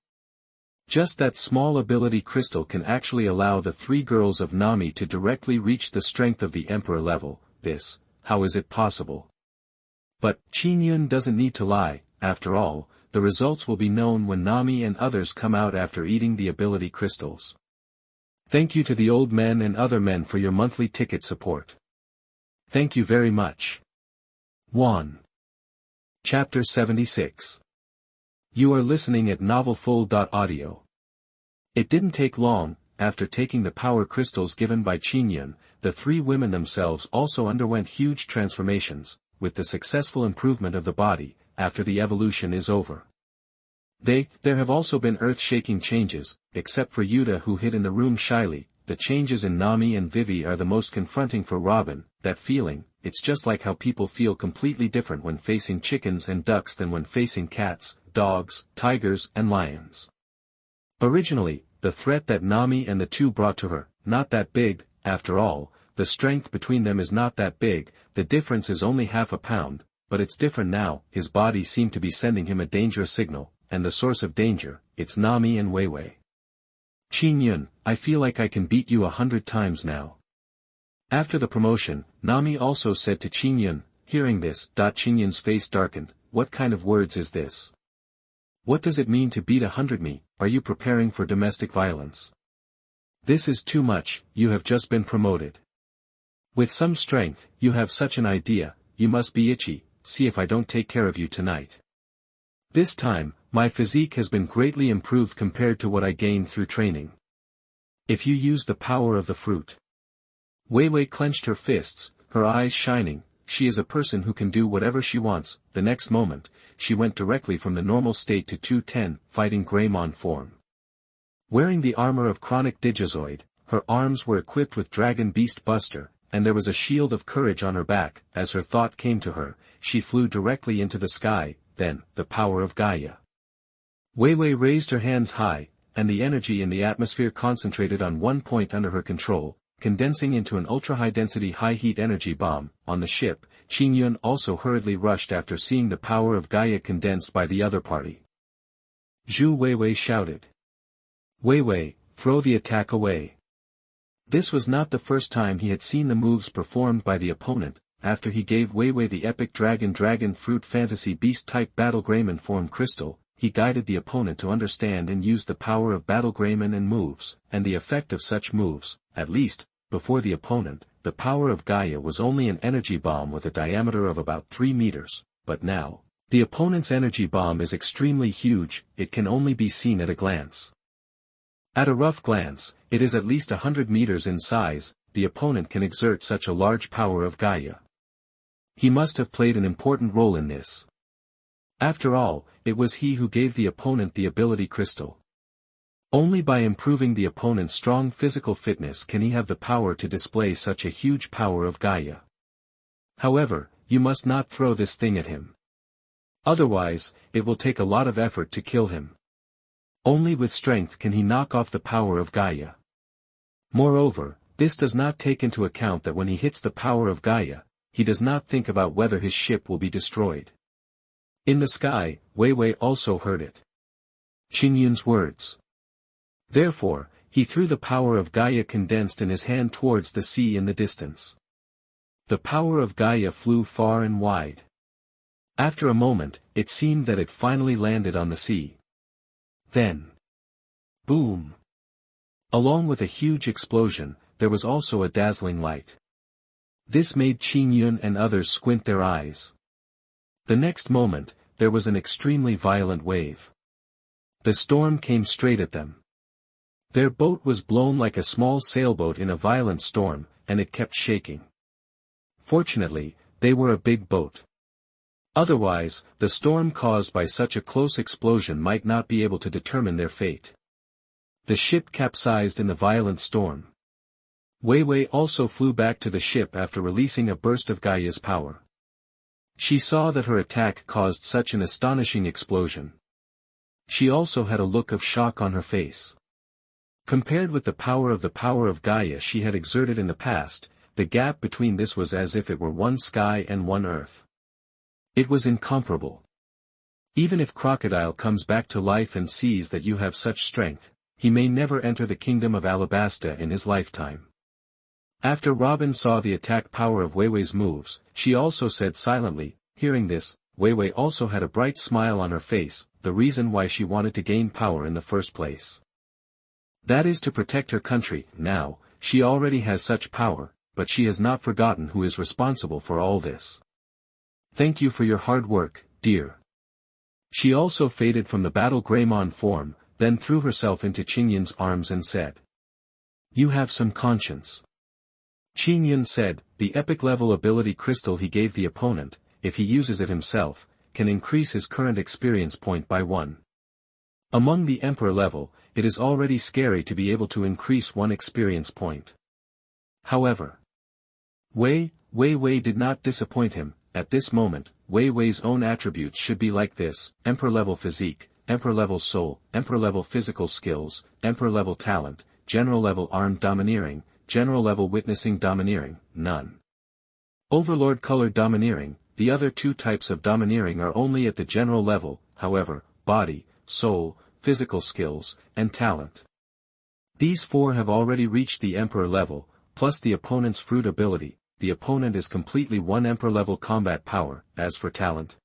Just that small ability crystal can actually allow the three girls of Nami to directly reach the strength of the Emperor level. How is it possible? But, Qingyun doesn't need to lie. After all, the results will be known when Nami and others come out after eating the ability crystals. Thank you to the old men and other men for your monthly ticket support. Thank you very much. 1. Chapter 76. You are listening at novelfull.audio. It didn't take long. After taking the power crystals given by Qingyun, the three women themselves also underwent huge transformations, with the successful improvement of the body, after the evolution is over. There have also been earth-shaking changes, except for Yuta who hid in the room shyly. The changes in Nami and Vivi are the most confronting for Robin. That feeling, it's just like how people feel completely different when facing chickens and ducks than when facing cats, dogs, tigers and lions. Originally, the threat that Nami and the two brought to her, not that big. After all, the strength between them is not that big, the difference is only half a pound, but it's different now. His body seemed to be sending him a danger signal, and the source of danger, it's Nami and Weiwei. Qingyun, I feel like I can beat you 100 times now. After the promotion, Nami also said to Qingyun. Hearing this, Qingyun's face darkened. What kind of words is this? What does it mean to beat 100 me? Are you preparing for domestic violence? This is too much. You have just been promoted. With some strength, you have such an idea. You must be itchy. See if I don't take care of you tonight. This time, my physique has been greatly improved compared to what I gained through training. If you use the power of the fruit. Weiwei clenched her fists, her eyes shining. She is a person who can do whatever she wants. The next moment, she went directly from the normal state to 210, fighting Greymon form. Wearing the armor of Chronic Digizoid, her arms were equipped with Dragon Beast Buster, and there was a shield of courage on her back. As her thought came to her, she flew directly into the sky. Then, the power of Gaia. Weiwei raised her hands high, and the energy in the atmosphere concentrated on one point under her control, condensing into an ultra-high-density high-heat energy bomb. On the ship, Qingyun also hurriedly rushed after seeing the power of Gaia condensed by the other party. Zhu Weiwei shouted. Weiwei, throw the attack away. This was not the first time he had seen the moves performed by the opponent. After he gave Weiwei the epic Dragon Fruit Fantasy Beast-type Battle Greymon form crystal, he guided the opponent to understand and use the power of Battle Greymon and moves, and the effect of such moves. At least, before the opponent, the power of Gaia was only an energy bomb with a diameter of about 3 meters, but now, the opponent's energy bomb is extremely huge. It can only be seen at a glance. At a rough glance, it is at least 100 meters in size. The opponent can exert such a large power of Gaia. He must have played an important role in this. After all, it was he who gave the opponent the ability crystal. Only by improving the opponent's strong physical fitness can he have the power to display such a huge power of Gaia. However, you must not throw this thing at him. Otherwise, it will take a lot of effort to kill him. Only with strength can he knock off the power of Gaia. Moreover, this does not take into account that when he hits the power of Gaia, he does not think about whether his ship will be destroyed. In the sky, Weiwei also heard it. Qingyun's words. Therefore, he threw the power of Gaia condensed in his hand towards the sea in the distance. The power of Gaia flew far and wide. After a moment, it seemed that it finally landed on the sea. Then. Boom! Along with a huge explosion, there was also a dazzling light. This made Qingyun and others squint their eyes. The next moment, there was an extremely violent wave. The storm came straight at them. Their boat was blown like a small sailboat in a violent storm, and it kept shaking. Fortunately, they were a big boat. Otherwise, the storm caused by such a close explosion might not be able to determine their fate. The ship capsized in the violent storm. Weiwei also flew back to the ship after releasing a burst of Gaia's power. She saw that her attack caused such an astonishing explosion. She also had a look of shock on her face. Compared with the power of Gaia she had exerted in the past, the gap between this was as if it were one sky and one earth. It was incomparable. Even if Crocodile comes back to life and sees that you have such strength, he may never enter the kingdom of Alabasta in his lifetime. After Robin saw the attack power of Weiwei's moves, she also said silently. Hearing this, Weiwei also had a bright smile on her face, the reason why she wanted to gain power in the first place. That is to protect her country. Now, she already has such power, but she has not forgotten who is responsible for all this. Thank you for your hard work, dear. She also faded from the Battle Greymon form. then threw herself into Qingyun's arms and said, "You have some conscience." Qingyun said, "The epic level ability crystal he gave the opponent, if he uses it himself, can increase his current experience point by 1. Among the Emperor level, it is already scary to be able to increase 1 experience point." However, Wei Wei did not disappoint him. At this moment, Wei Wei's own attributes should be like this: Emperor level physique, Emperor level soul, Emperor level physical skills, Emperor level talent, General level armed domineering, General level witnessing domineering, none. Overlord color domineering. The other 2 types of domineering are only at the general level, however, body, soul, physical skills, and talent. These 4 have already reached the Emperor level, plus the opponent's fruit ability. The opponent is completely 1 Emperor level combat power. As for talent,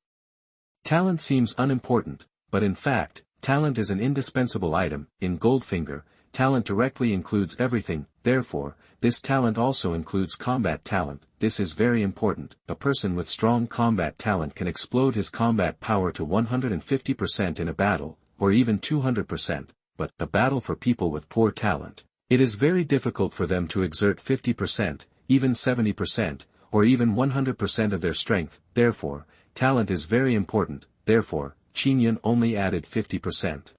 talent seems unimportant, but in fact, talent is an indispensable item. In Goldfinger, talent directly includes everything, therefore, this talent also includes combat talent. This is very important. A person with strong combat talent can explode his combat power to 150% in a battle, or even 200%, but a battle for people with poor talent, it is very difficult for them to exert 50%, even 70%, or even 100% of their strength. Therefore, talent is very important. Therefore, Qingyun only added 50%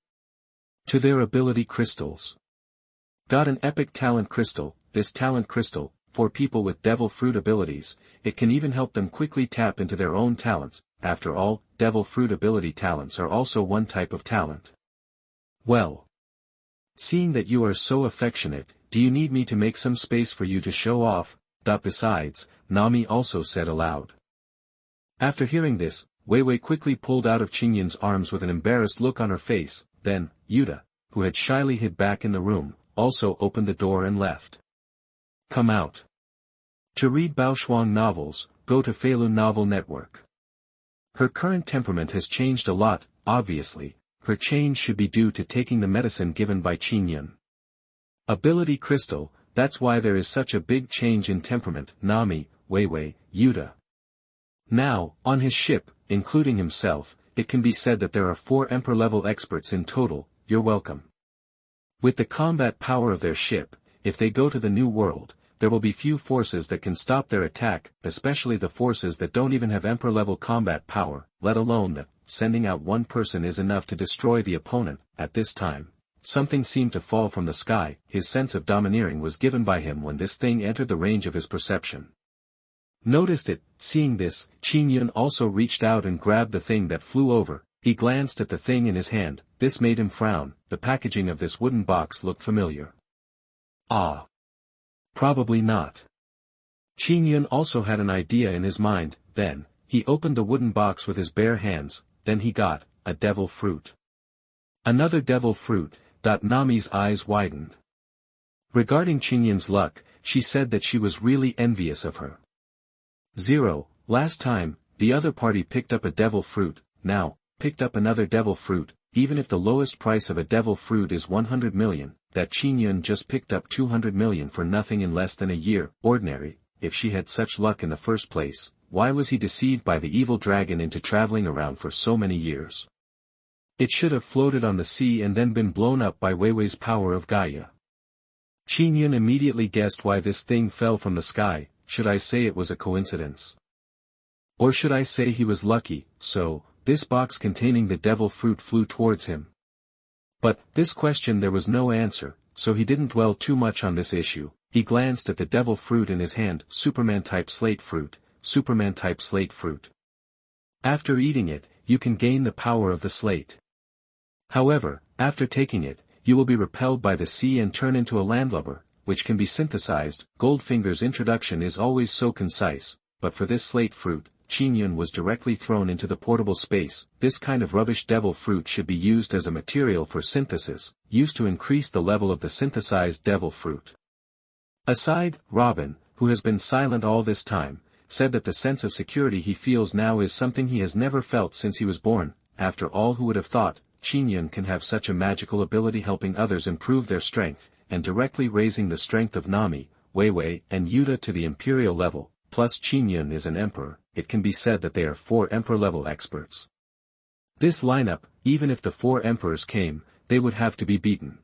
to their ability crystals. Got an epic talent crystal. This talent crystal, for people with devil fruit abilities, it can even help them quickly tap into their own talents. After all, devil fruit ability talents are also 1 type of talent. Well, seeing that you are so affectionate, do you need me to make some space for you to show off? Besides, Nami also said aloud. After hearing this, Wei Wei quickly pulled out of Qingyun's arms with an embarrassed look on her face. Then, Yuta, who had shyly hid back in the room, also opened the door and left. Come out. To read Baoshuang novels, go to Feilun Novel Network. Her current temperament has changed a lot. Obviously, her change should be due to taking the medicine given by Qingyun. Ability crystal, that's why there is such a big change in temperament. Nami, Wei Wei, Yuta. Now, on his ship, including himself, it can be said that there are 4 Emperor-level experts in total. You're welcome. With the combat power of their ship, if they go to the New World, there will be few forces that can stop their attack, especially the forces that don't even have Emperor-level combat power, let alone that, sending out 1 person is enough to destroy the opponent. At this time, something seemed to fall from the sky. His sense of domineering was given by him when this thing entered the range of his perception. Noticed it. Seeing this, Qingyun also reached out and grabbed the thing that flew over. He glanced at the thing in his hand. This made him frown. The packaging of this wooden box looked familiar. Ah. Probably not. Qingyun also had an idea in his mind. Then, he opened the wooden box with his bare hands. Then he got a devil fruit. Another devil fruit. Nami's eyes widened. Regarding Qingyun's luck, she said that she was really envious of her. 0. Last time, the other party picked up a devil fruit, now, picked up another devil fruit. Even if the lowest price of a devil fruit is 100 million, that Qingyun just picked up 200 million for nothing in less than a year. Ordinary, if she had such luck in the first place, why was he deceived by the evil dragon into traveling around for so many years? It should have floated on the sea and then been blown up by Wei Wei's power of Gaia. Qingyun immediately guessed why this thing fell from the sky. Should I say it was a coincidence? Or should I say he was lucky? So, this box containing the devil fruit flew towards him. But, this question there was no answer, so he didn't dwell too much on this issue. He glanced at the devil fruit in his hand. Superman-type slate fruit, Superman-type slate fruit. After eating it, you can gain the power of the slate. However, after taking it, you will be repelled by the sea and turn into a landlubber, which can be synthesized. Goldfinger's introduction is always so concise, but for this slate fruit, Qingyun was directly thrown into the portable space. This kind of rubbish devil fruit should be used as a material for synthesis, used to increase the level of the synthesized devil fruit. Aside, Robin, who has been silent all this time, said that the sense of security he feels now is something he has never felt since he was born. After all, who would have thought, Qingyun can have such a magical ability helping others improve their strength, and directly raising the strength of Nami, Wei Wei, and Yuta to the imperial level. Plus Qingyun is an emperor, it can be said that they are 4 emperor-level experts. This lineup, even if the 4 emperors came, they would have to be beaten.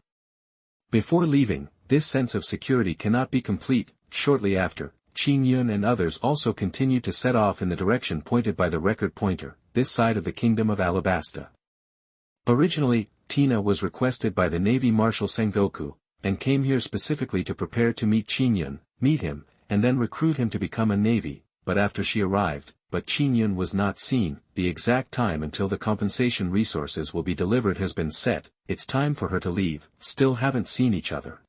Before leaving, this sense of security cannot be complete. Shortly after, Qin Yun and others also continued to set off in the direction pointed by the record pointer, this side of the Kingdom of Alabasta. Originally, Tina was requested by the Navy Marshal Sengoku, and came here specifically to prepare to meet Qin Yun, meet him, and then recruit him to become a Navy, but after she arrived, Qin Yun was not seen, the exact time until the compensation resources will be delivered has been set, it's time for her to leave, still haven't seen each other.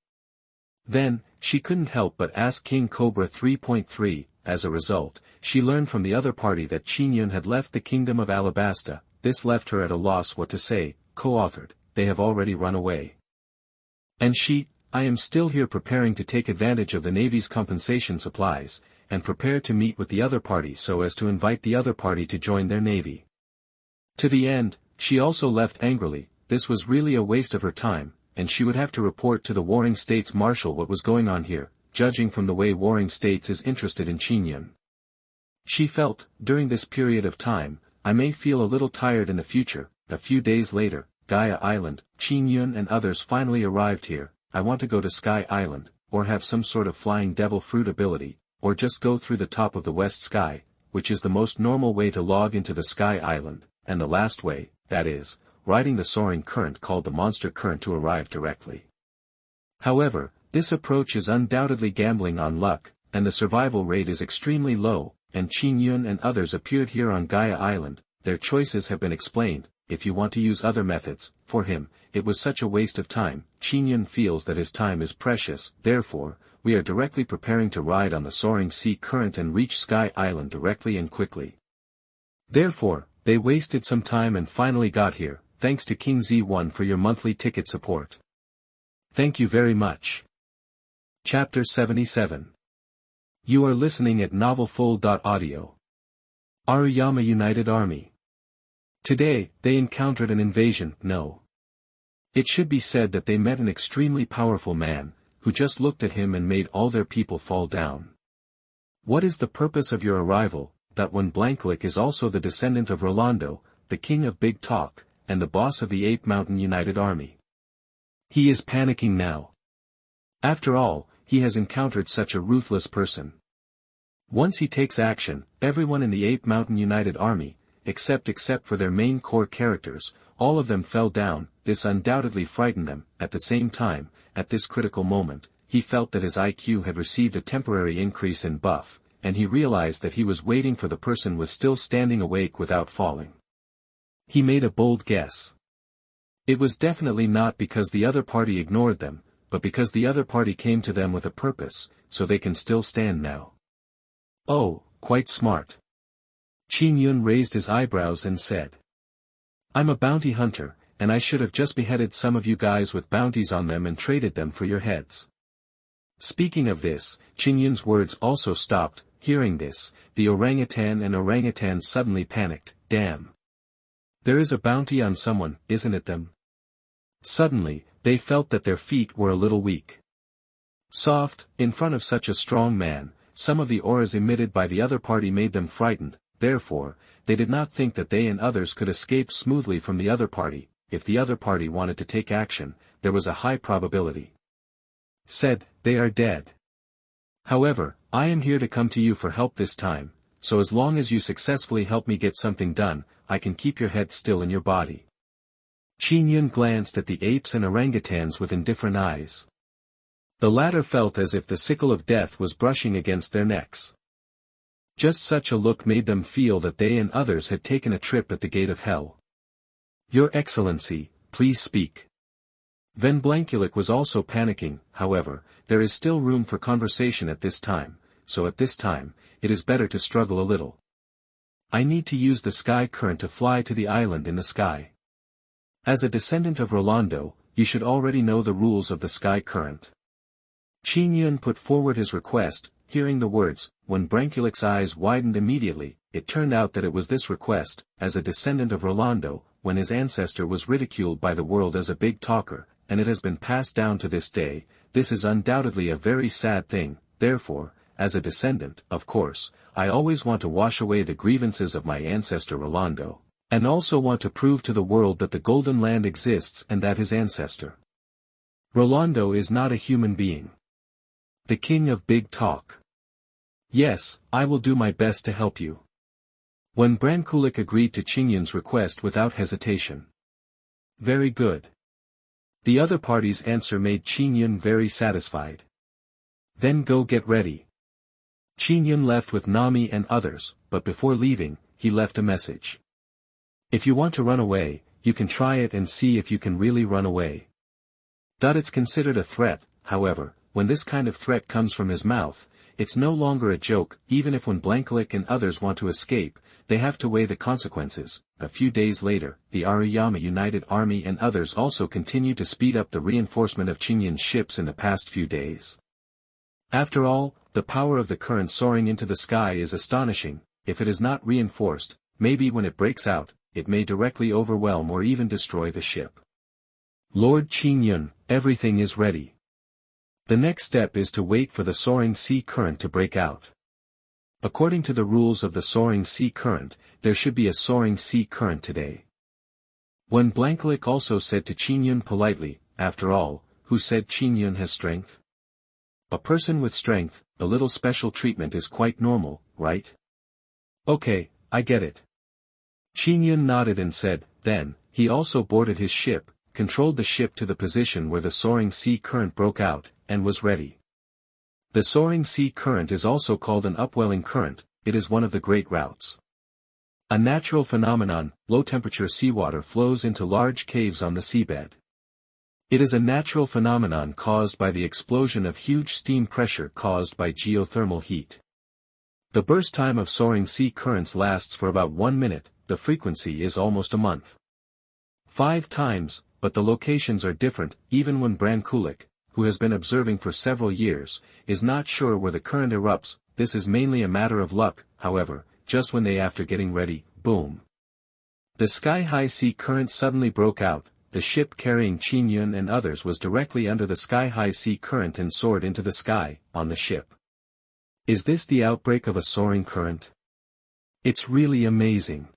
Then, she couldn't help but ask King Cobra 3.3, as a result, she learned from the other party that Qin Yun had left the Kingdom of Alabasta, this left her at a loss what to say, co-authored, they have already run away. And I am still here preparing to take advantage of the Navy's compensation supplies, and prepare to meet with the other party so as to invite the other party to join their Navy. To the end, she also left angrily, this was really a waste of her time, and she would have to report to the Warring States Marshal what was going on here, judging from the way Warring States is interested in Qin Yun. She felt, during this period of time, I may feel a little tired in the future. A few days later, Gaia Island, Qin Yun and others finally arrived here. I want to go to Sky Island, or have some sort of flying devil fruit ability, or just go through the top of the west sky, which is the most normal way to log into the Sky Island, and the last way, that is, riding the soaring current called the monster current to arrive directly. However, this approach is undoubtedly gambling on luck, and the survival rate is extremely low, and Qin Yun and others appeared here on Gaia Island. Their choices have been explained. If you want to use other methods, for him, it was such a waste of time. Qin Yun feels that his time is precious, therefore, we are directly preparing to ride on the soaring sea current and reach Sky Island directly and quickly. Therefore, they wasted some time and finally got here, thanks to King Z1 for your monthly ticket support. Thank you very much. Chapter 77. You are listening at NovelFull.audio. Aruyama United Army. Today, they encountered an invasion. No. It should be said that they met an extremely powerful man, who just looked at him and made all their people fall down. What is the purpose of your arrival? That one Blanklick is also the descendant of Rolando, the king of Big Talk, and the boss of the Ape Mountain United Army. He is panicking now. After all, he has encountered such a ruthless person. Once he takes action, everyone in the Ape Mountain United Army, except for their main core characters, all of them fell down. This undoubtedly frightened them. At the same time, at this critical moment, he felt that his IQ had received a temporary increase in buff, and he realized that he was waiting for the person was still standing awake without falling. He made a bold guess. It was definitely not because the other party ignored them, but because the other party came to them with a purpose, so they can still stand now. Oh, quite smart. Qin Yun raised his eyebrows and said. I'm a bounty hunter, and I should have just beheaded some of you guys with bounties on them and traded them for your heads. Speaking of this, Qin Yun's words also stopped. Hearing this, the orangutan and orangutans suddenly panicked. Damn. There is a bounty on someone, isn't it them? Suddenly, they felt that their feet were a little weak. Soft, in front of such a strong man, some of the auras emitted by the other party made them frightened. Therefore, they did not think that they and others could escape smoothly from the other party. If the other party wanted to take action, there was a high probability. Said, they are dead. However, I am here to come to you for help this time, so as long as you successfully help me get something done, I can keep your head still in your body. Qin Yun glanced at the apes and orangutans with indifferent eyes. The latter felt as if the sickle of death was brushing against their necks. Just such a look made them feel that they and others had taken a trip at the gate of hell. Your Excellency, please speak. Ven Blankulik was also panicking. However, there is still room for conversation at this time, so at this time, it is better to struggle a little. I need to use the sky current to fly to the island in the sky. As a descendant of Rolando, you should already know the rules of the sky current. Qin Yun put forward his request. Hearing the words, when Brankulik's eyes widened immediately, it turned out that it was this request. As a descendant of Rolando, when his ancestor was ridiculed by the world as a big talker, and it has been passed down to this day, this is undoubtedly a very sad thing. Therefore, as a descendant, of course, I always want to wash away the grievances of my ancestor Rolando. And also want to prove to the world that the Golden Land exists and that his ancestor Rolando is not a human being. The king of big talk. Yes, I will do my best to help you. When Brankulik agreed to Qingyun's request without hesitation. Very good. The other party's answer made Qingyun very satisfied. Then go get ready. Qingyun left with Nami and others, but before leaving, he left a message. If you want to run away, you can try it and see if you can really run away. It's considered a threat, however, when this kind of threat comes from his mouth, it's no longer a joke, even if when Blankulik and others want to escape, they have to weigh the consequences. A few days later, the Aruyama United Army and others also continue to speed up the reinforcement of Qingyun's ships in the past few days. After all, the power of the current soaring into the sky is astonishing. If it is not reinforced, maybe when it breaks out, it may directly overwhelm or even destroy the ship. Lord Qingyun, everything is ready. The next step is to wait for the soaring sea current to break out. According to the rules of the soaring sea current, there should be a soaring sea current today. When Blankulik also said to Qingyun politely, after all, who said Qingyun has strength? A person with strength, a little special treatment is quite normal, right? Okay, I get it. Qingyun nodded and said, then, he also boarded his ship, controlled the ship to the position where the soaring sea current broke out, and was ready. The soaring sea current is also called an upwelling current. It is one of the great routes. A natural phenomenon, low-temperature seawater flows into large caves on the seabed. It is a natural phenomenon caused by the explosion of huge steam pressure caused by geothermal heat. The burst time of soaring sea currents lasts for about 1 minute, the frequency is almost a month. 5 times, but the locations are different. Even when Brankulik, who has been observing for several years, is not sure where the current erupts, this is mainly a matter of luck. However, just when they after getting ready, boom. The sky-high sea current suddenly broke out. The ship carrying Qingyun and others was directly under the sky-high sea current and soared into the sky, on the ship. Is this the outbreak of a soaring current? It's really amazing.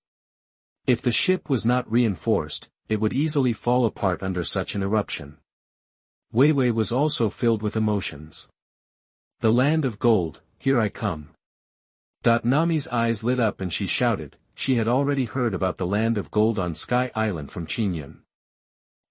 If the ship was not reinforced, it would easily fall apart under such an eruption. Weiwei was also filled with emotions. The land of gold, here I come. Nami's eyes lit up and she shouted. She had already heard about the land of gold on Sky Island from Qingyun.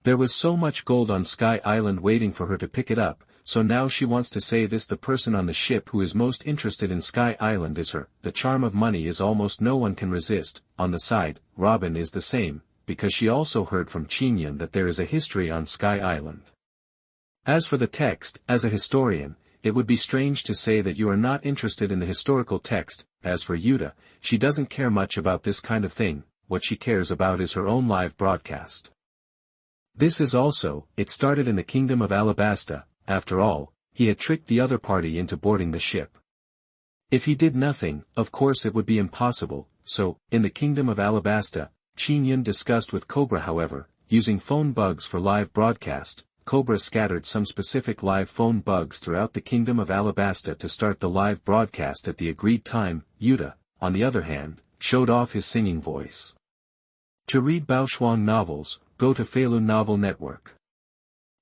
There was so much gold on Sky Island waiting for her to pick it up, so now she wants to say this. The person on the ship who is most interested in Sky Island is her. The charm of money is almost no one can resist. On the side, Robin is the same, because she also heard from Qingyun that there is a history on Sky Island. As for the text, as a historian, it would be strange to say that you are not interested in the historical text. As for Yuta, she doesn't care much about this kind of thing. What she cares about is her own live broadcast. This is also, it started in the kingdom of Alabasta. After all, he had tricked the other party into boarding the ship. If he did nothing, of course it would be impossible. So, in the kingdom of Alabasta, Qingyun discussed with Cobra. However, using phone bugs for live broadcast, Cobra scattered some specific live phone bugs throughout the kingdom of Alabasta to start the live broadcast at the agreed time. Yuta, on the other hand, showed off his singing voice. To read Baoshuang novels, go to Feilun Novel Network.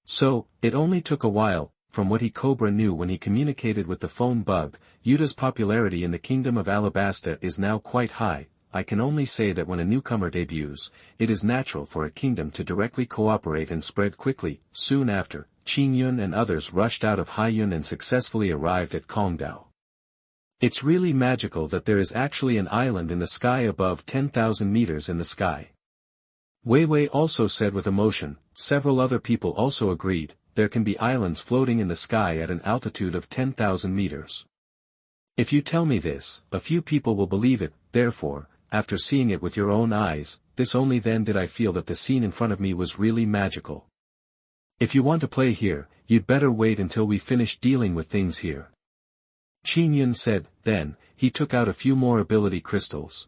So, it only took a while. From what Cobra knew when he communicated with the phone bug, Yuta's popularity in the kingdom of Alabasta is now quite high. I can only say that when a newcomer debuts, it is natural for a kingdom to directly cooperate and spread quickly. Soon after, Qingyun and others rushed out of Haiyun and successfully arrived at Kongdao. It's really magical that there is actually an island in the sky above 10,000 meters in the sky. Weiwei also said with emotion. Several other people also agreed. There can be islands floating in the sky at an altitude of 10,000 meters. If you tell me this, a few people will believe it. Therefore, after seeing it with your own eyes, this only then did I feel that the scene in front of me was really magical. If you want to play here, you'd better wait until we finish dealing with things here. Qingyun said. Then, he took out a few more ability crystals.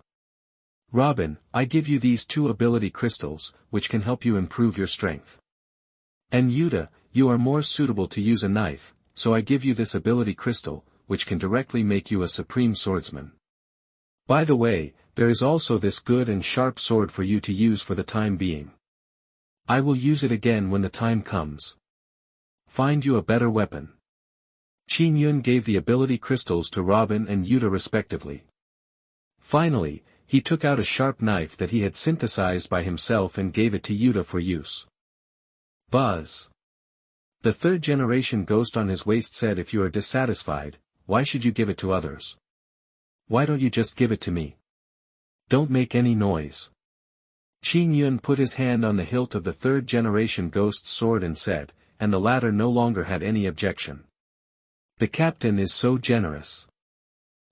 Robin, I give you these 2 ability crystals, which can help you improve your strength. And Yuta, you are more suitable to use a knife, so I give you this ability crystal, which can directly make you a supreme swordsman. By the way, there is also this good and sharp sword for you to use for the time being. I will use it again when the time comes. Find you a better weapon. Qin Yun gave the ability crystals to Robin and Yuta respectively. Finally, he took out a sharp knife that he had synthesized by himself and gave it to Yuta for use. Buzz. The third generation ghost on his waist said, if you are dissatisfied, why should you give it to others? Why don't you just give it to me? Don't make any noise. Qin Yun put his hand on the hilt of the third generation ghost's sword and said, and the latter no longer had any objection. The captain is so generous.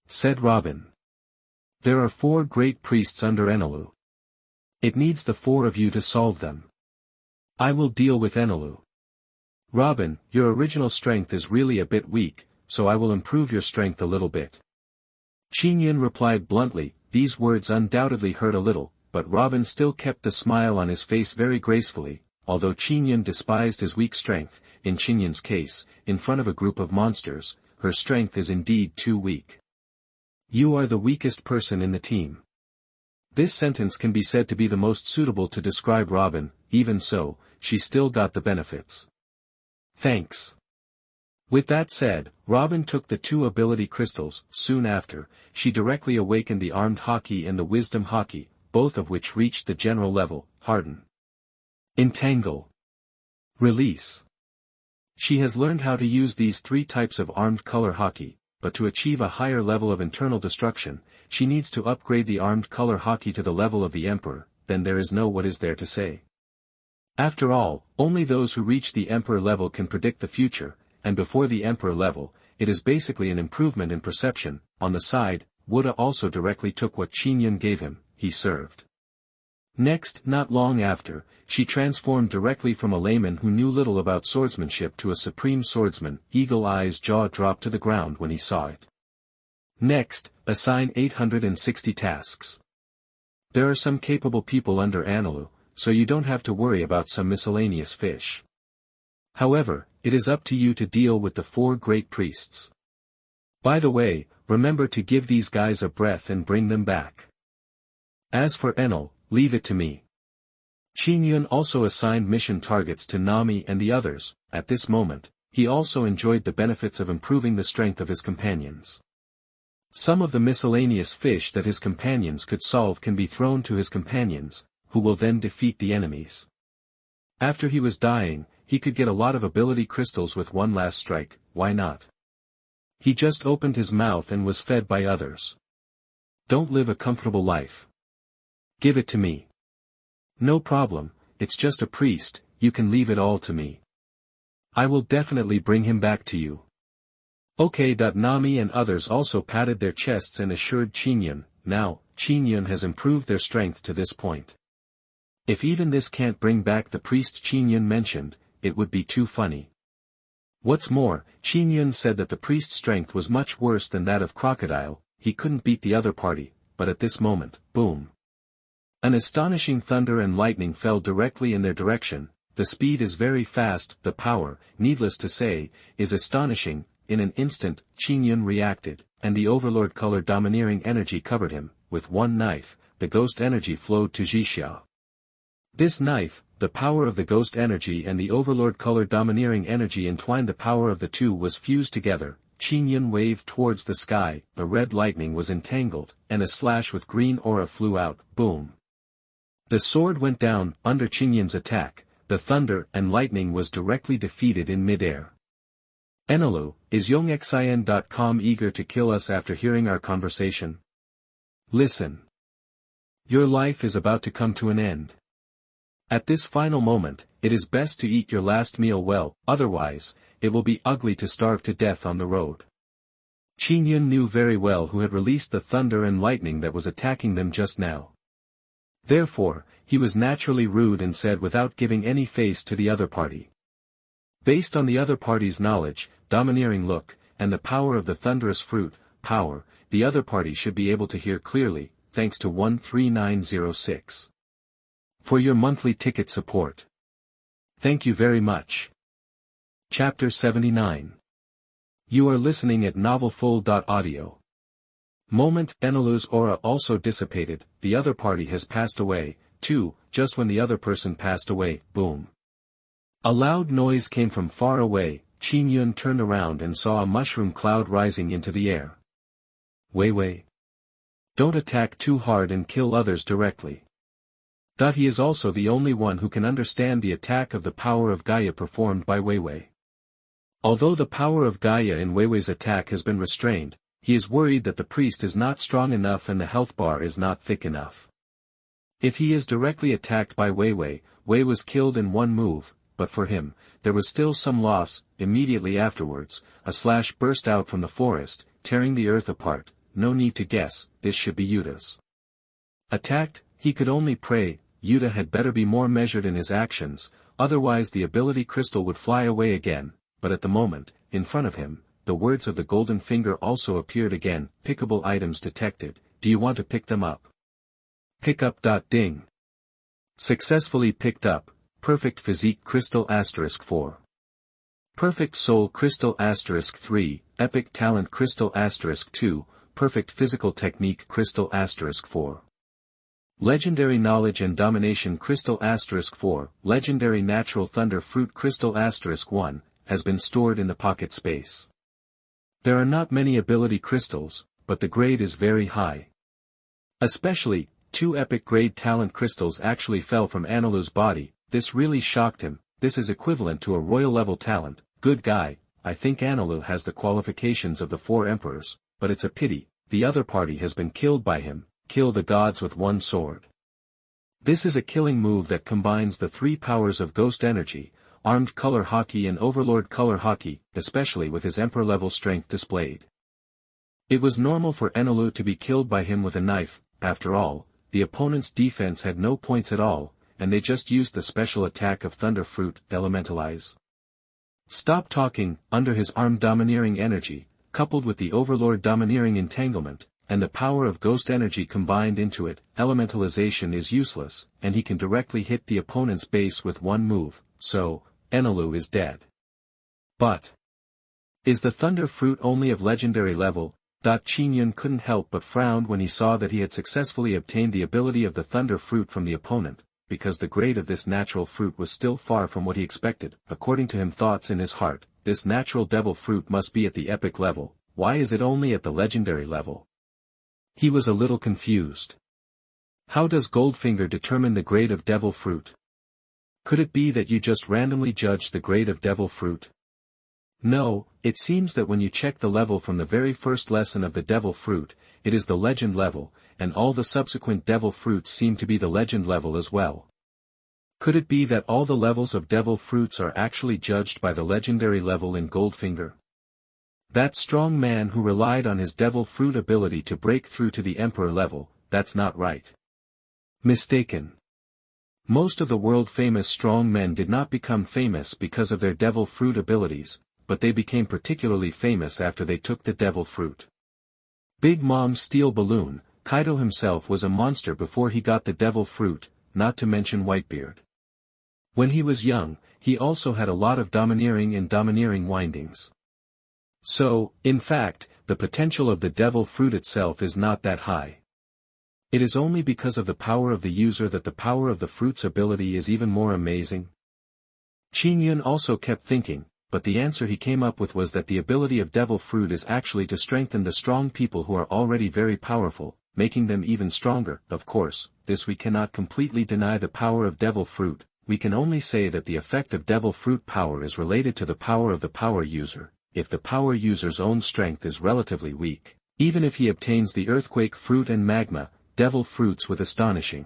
Said Robin. There are 4 great priests under Enelu. It needs the 4 of you to solve them. I will deal with Enelu. Robin, your original strength is really a bit weak, so I will improve your strength a little bit. Qin Yun replied bluntly. These words undoubtedly hurt a little, but Robin still kept the smile on his face very gracefully. Although Qin Yun despised his weak strength, in Qin Yun's case, in front of a group of monsters, her strength is indeed too weak. You are the weakest person in the team. This sentence can be said to be the most suitable to describe Robin. Even so, she still got the benefits. Thanks. With that said, Robin took the 2 ability crystals. Soon after, she directly awakened the Armed Haki and the Wisdom Haki, both of which reached the general level. Harden. Entangle. Release. She has learned how to use these 3 types of armed color Haki, but to achieve a higher level of internal destruction, she needs to upgrade the armed color Haki to the level of the Emperor. Then there is no what is there to say. After all, only those who reach the Emperor level can predict the future, and before the Emperor level, it is basically an improvement in perception. On the side, Wuda also directly took what Qin Yun gave him. He served. Next, not long after, she transformed directly from a layman who knew little about swordsmanship to a supreme swordsman. Eagle Eye's jaw dropped to the ground when he saw it. Next, assign 860 tasks. There are some capable people under Enelu, so you don't have to worry about some miscellaneous fish. However, it is up to you to deal with the 4 great priests. By the way, remember to give these guys a breath and bring them back. As for Enel, leave it to me. Qin Yun also assigned mission targets to Nami and the others. At this moment, he also enjoyed the benefits of improving the strength of his companions. Some of the miscellaneous fish that his companions could solve can be thrown to his companions, who will then defeat the enemies. After he was dying, he could get a lot of ability crystals with one last strike. Why not? He just opened his mouth and was fed by others. Don't live a comfortable life. Give it to me. No problem, it's just a priest, you can leave it all to me. I will definitely bring him back to you. Okay. Nami and others also patted their chests and assured Qin Yun. Now, Qin Yun has improved their strength to this point. If even this can't bring back the priest Qin Yun mentioned, it would be too funny. What's more, Qin Yun said that the priest's strength was much worse than that of Crocodile. He couldn't beat the other party, but at this moment, boom. An astonishing thunder and lightning fell directly in their direction. The speed is very fast, the power, needless to say, is astonishing. In an instant, Qin Yun reacted, and the Overlord color domineering energy covered him. With one knife, the ghost energy flowed to Zhixia. This knife, the power of the ghost energy and the Overlord color domineering energy entwined. The power of the two was fused together. Qin Yun waved towards the sky, a red lightning was entangled, and a slash with green aura flew out. Boom. The sword went down. Under Qin Yun's attack, the thunder and lightning was directly defeated in midair. Enelu, is YongXIN.com eager to kill us after hearing our conversation? Listen. Your life is about to come to an end. At this final moment, it is best to eat your last meal well, otherwise, it will be ugly to starve to death on the road. Qin Yun knew very well who had released the thunder and lightning that was attacking them just now. Therefore, he was naturally rude and said without giving any face to the other party. Based on the other party's knowledge, domineering look, and the power of the thunderous fruit, power, the other party should be able to hear clearly, thanks to 13906. For your monthly ticket support. Thank you very much. Chapter 79. You are listening at novelfull.audio. Moment, Enelu's aura also dissipated, the other party has passed away, too, just when the other person passed away, boom. A loud noise came from far away, Qin Yun turned around and saw a mushroom cloud rising into the air. Wei Wei. Don't attack too hard and kill others directly. He is also the only one who can understand the attack of the power of Gaia performed by Wei Wei. Although the power of Gaia in Wei Wei's attack has been restrained, he is worried that the priest is not strong enough and the health bar is not thick enough. If he is directly attacked by Wei Wei, Wei was killed in one move, but for him, there was still some loss. Immediately afterwards, a slash burst out from the forest, tearing the earth apart. No need to guess, this should be Yuta's. Attacked, he could only pray, Yuta had better be more measured in his actions, otherwise the ability crystal would fly away again, but at the moment, in front of him, the words of the golden finger also appeared again, pickable items detected, do you want to pick them up? Pick up. Ding. Successfully picked up, Perfect Physique Crystal * 4. Perfect Soul Crystal * 3, Epic Talent Crystal * 2, Perfect Physical Technique Crystal * 4. Legendary Knowledge and Domination Crystal * 4, Legendary Natural Thunder Fruit Crystal * 1, has been stored in the pocket space. There are not many ability crystals, but the grade is very high. Especially, 2 epic grade talent crystals actually fell from Enelu's body. This really shocked him. This is equivalent to a royal level talent. Good guy, I think Enelu has the qualifications of the 4 emperors, but it's a pity, the other party has been killed by him. Kill the gods with one sword. This is a killing move that combines the 3 powers of Ghost Energy, Armed Color Hockey and Overlord Color Hockey, especially with his Emperor level strength displayed. It was normal for Enelu to be killed by him with a knife. After all, the opponent's defense had no points at all, and they just used the special attack of Thunder Fruit, Elementalize. Stop talking. Under his arm Domineering Energy, coupled with the Overlord Domineering Entanglement, and the power of Ghost Energy combined into it, elementalization is useless, and he can directly hit the opponent's base with one move, so, Enelu is dead. But is the Thunder Fruit only of legendary level? Qin Yun couldn't help but frown when he saw that he had successfully obtained the ability of the Thunder Fruit from the opponent, because the grade of this natural fruit was still far from what he expected. According to him, thoughts in his heart, this natural devil fruit must be at the epic level. Why is it only at the legendary level? He was a little confused. How does Goldfinger determine the grade of devil fruit? Could it be that you just randomly judged the grade of devil fruit? No, it seems that when you check the level from the very first lesson of the devil fruit, it is the legend level, and all the subsequent devil fruits seem to be the legend level as well. Could it be that all the levels of devil fruits are actually judged by the legendary level in Goldfinger? That strong man who relied on his devil fruit ability to break through to the emperor level, that's not right. Mistaken. Most of the world-famous strong men did not become famous because of their devil fruit abilities, but they became particularly famous after they took the devil fruit. Big Mom's steel balloon, Kaido himself was a monster before he got the devil fruit, not to mention Whitebeard. When he was young, he also had a lot of domineering and domineering windings. So, in fact, the potential of the devil fruit itself is not that high. It is only because of the power of the user that the power of the fruit's ability is even more amazing. Qin Yun also kept thinking, but the answer he came up with was that the ability of devil fruit is actually to strengthen the strong people who are already very powerful, making them even stronger. Of course, this we cannot completely deny the power of devil fruit, we can only say that the effect of devil fruit power is related to the power of the power user. If the power user's own strength is relatively weak, even if he obtains the earthquake fruit and magma, devil fruits with astonishing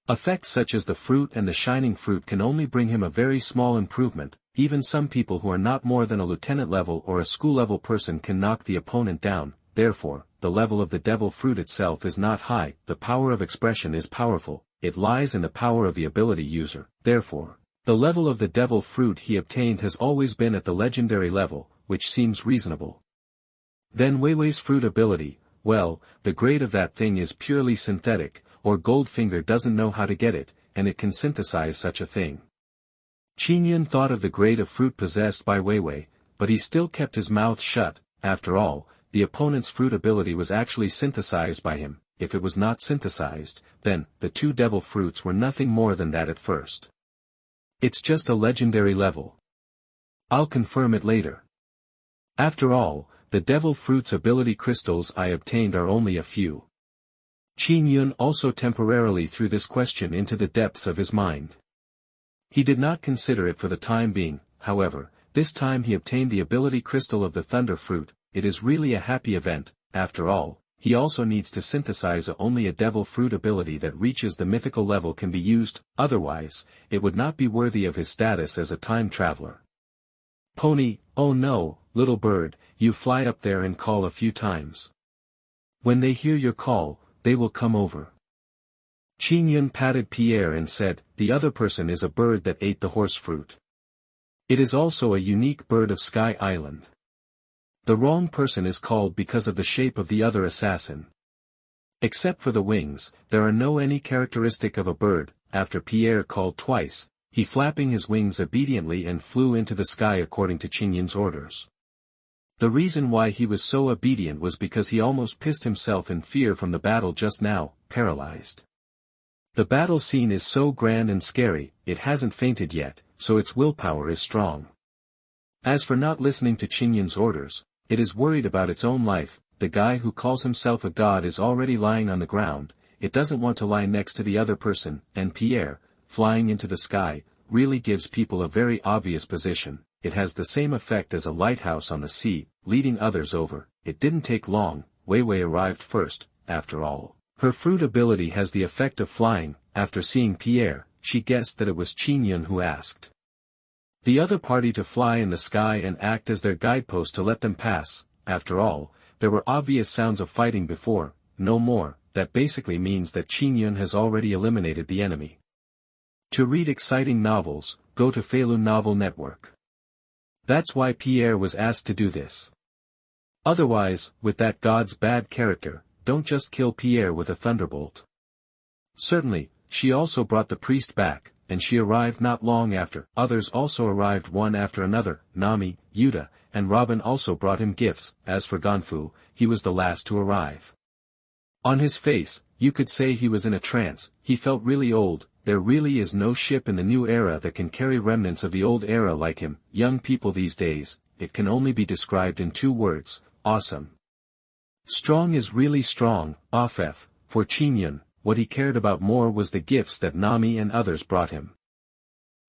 effects such as the fruit and the shining fruit can only bring him a very small improvement. Even some people who are not more than a lieutenant level or a school level person can knock the opponent down. Therefore, the level of the devil fruit itself is not high. The power of expression is powerful, it lies in the power of the ability user. Therefore, the level of the devil fruit he obtained has always been at the legendary level, which seems reasonable. Then Wei Wei's fruit ability, well, the grade of that thing is purely synthetic, or Goldfinger doesn't know how to get it, and it can synthesize such a thing. Qin Yun thought of the grade of fruit possessed by Wei Wei, but he still kept his mouth shut. After all, the opponent's fruit ability was actually synthesized by him. If it was not synthesized, then, the two devil fruits were nothing more than that at first. It's just a legendary level. I'll confirm it later. After all, the devil fruit's ability crystals I obtained are only a few. Qin Yun also temporarily threw this question into the depths of his mind. He did not consider it for the time being, however, this time he obtained the ability crystal of the thunder fruit. It is really a happy event. After all, he also needs to synthesize only a devil fruit ability that reaches the mythical level can be used, otherwise, it would not be worthy of his status as a time traveler. Pony, oh no, little bird, you fly up there and call a few times. When they hear your call, they will come over. Qin Yun patted Pierre and said, the other person is a bird that ate the horse fruit. It is also a unique bird of Sky Island. The wrong person is called because of the shape of the other assassin. Except for the wings, there are no any characteristic of a bird. After Pierre called twice, he flapping his wings obediently and flew into the sky according to Qin Yun's orders. The reason why he was so obedient was because he almost pissed himself in fear from the battle just now, paralyzed. The battle scene is so grand and scary, it hasn't fainted yet, so its willpower is strong. As for not listening to Qin Yun's orders, it is worried about its own life. The guy who calls himself a god is already lying on the ground, it doesn't want to lie next to the other person, and Pierre, flying into the sky, really gives people a very obvious position. It has the same effect as a lighthouse on the sea, leading others over. It didn't take long, Wei Wei arrived first, after all. Her fruit ability has the effect of flying. After seeing Pierre, she guessed that it was Qin Yun who asked the other party to fly in the sky and act as their guidepost to let them pass. After all, there were obvious sounds of fighting before, no more. That basically means that Qin Yun has already eliminated the enemy. To read exciting novels, go to Feilun Novel Network. That's why Pierre was asked to do this. Otherwise, with that god's bad character, don't just kill Pierre with a thunderbolt. Certainly, she also brought the priest back, and she arrived not long after. Others also arrived one after another. Nami, Yuta, and Robin also brought him gifts. As for Ganfu, he was the last to arrive. On his face, you could say he was in a trance. He felt really old. There really is no ship in the new era that can carry remnants of the old era like him. Young people these days, it can only be described in two words: awesome. Strong is really strong, off. For Qin Yun, what he cared about more was the gifts that Nami and others brought him.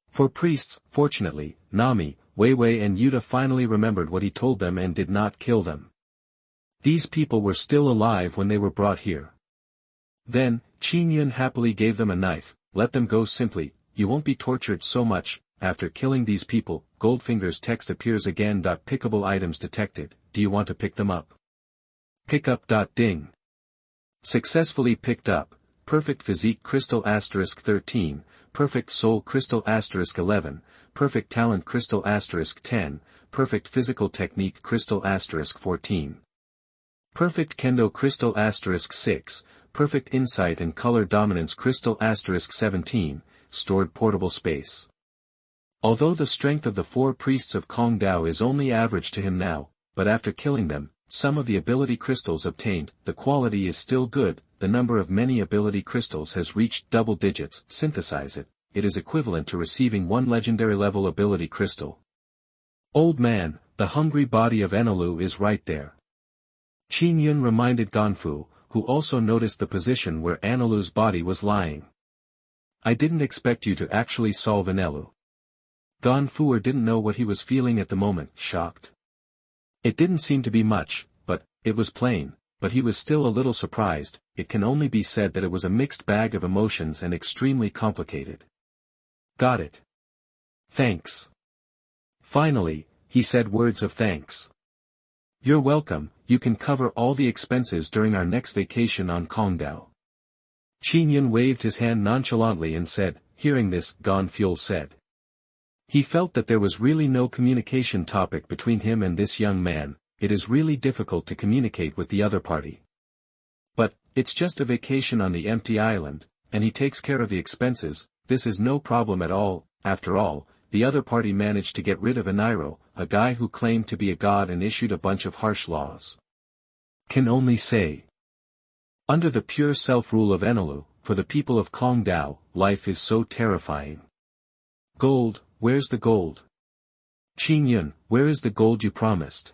For priests, fortunately, Nami, Wei Wei and Yuta finally remembered what he told them and did not kill them. These people were still alive when they were brought here. Then, Qin Yun happily gave them a knife. Let them go simply, you won't be tortured so much. After killing these people, Goldfinger's text appears again. Pickable items detected. Do you want to pick them up? Pick up. Ding. Successfully picked up. Perfect Physique Crystal *13, Perfect Soul Crystal *11, Perfect Talent Crystal *10, Perfect Physical Technique Crystal *14. Perfect Kendo Crystal *6, Perfect Insight and Color Dominance Crystal *17, Stored Portable Space. Although the strength of the four priests of Kong Dao is only average to him now, but after killing them, some of the ability crystals obtained, the quality is still good. The number of many ability crystals has reached double digits. Synthesize it, it is equivalent to receiving one legendary level ability crystal. Old man, the hungry body of Enelu is right there. Qin Yun reminded Ganfu, who also noticed the position where Anelu's body was lying. I didn't expect you to actually solve Enelu. Ganfu didn't know what he was feeling at the moment, shocked. It didn't seem to be much, but, it was plain, but he was still a little surprised. It can only be said that it was a mixed bag of emotions and extremely complicated. Got it. Thanks. Finally, he said words of thanks. You're welcome, you can cover all the expenses during our next vacation on Kongdao. Qin Yun waved his hand nonchalantly and said. Hearing this, Ganfu said. He felt that there was really no communication topic between him and this young man. It is really difficult to communicate with the other party. But, it's just a vacation on the empty island, and he takes care of the expenses. This is no problem at all. After all, the other party managed to get rid of Eniro, a guy who claimed to be a god and issued a bunch of harsh laws. can only say. Under the pure self-rule of Enlil, for the people of Kong Dao, life is so terrifying. Gold, where's the gold? Qin Yun, where is the gold you promised?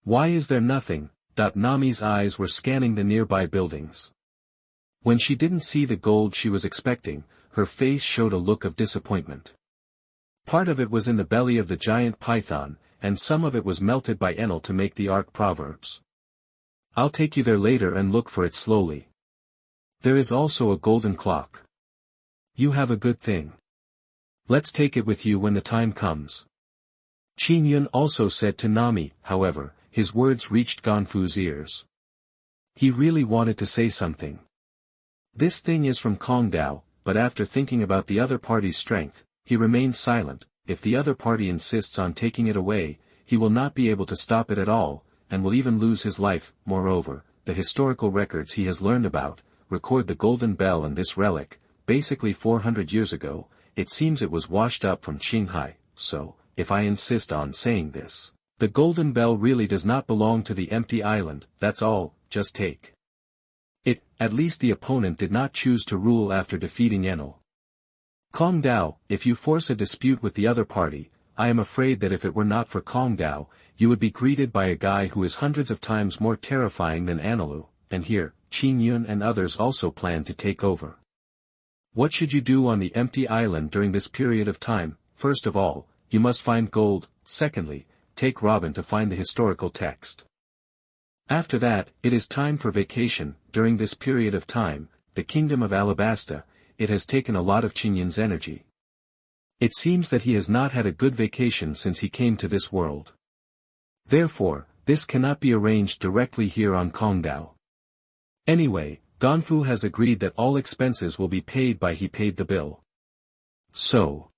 Why is there nothing? Nami's eyes were scanning the nearby buildings. When she didn't see the gold she was expecting, her face showed a look of disappointment. Part of it was in the belly of the giant python, and some of it was melted by Enlil to make the Ark Proverbs. I'll take you there later and look for it slowly. There is also a golden clock. You have a good thing. Let's take it with you when the time comes. Qin Yun also said to Nami, however, his words reached Ganfu's ears. He really wanted to say something. This thing is from Kong Dao, but after thinking about the other party's strength, he remains silent. If the other party insists on taking it away, he will not be able to stop it at all, and will even lose his life. Moreover, the historical records he has learned about, record the golden bell and this relic, basically 400 years ago. It seems it was washed up from Qinghai, so, if I insist on saying this, the golden bell really does not belong to the empty island. That's all, just take it. At least the opponent did not choose to rule after defeating Enlil. Kong Dao, if you force a dispute with the other party, I am afraid that if it were not for Kong Dao, you would be greeted by a guy who is hundreds of times more terrifying than Enlil, and here, Qin Yun and others also plan to take over. What should you do on the empty island during this period of time? First of all, you must find gold. Secondly, take Robin to find the historical text. After that, it is time for vacation. During this period of time, the kingdom of Alabasta, it has taken a lot of Qin Yun's energy. It seems that he has not had a good vacation since he came to this world. Therefore, this cannot be arranged directly here on Kong Dao. Anyway, Ganfu has agreed that all expenses will be paid by he paid the bill. So.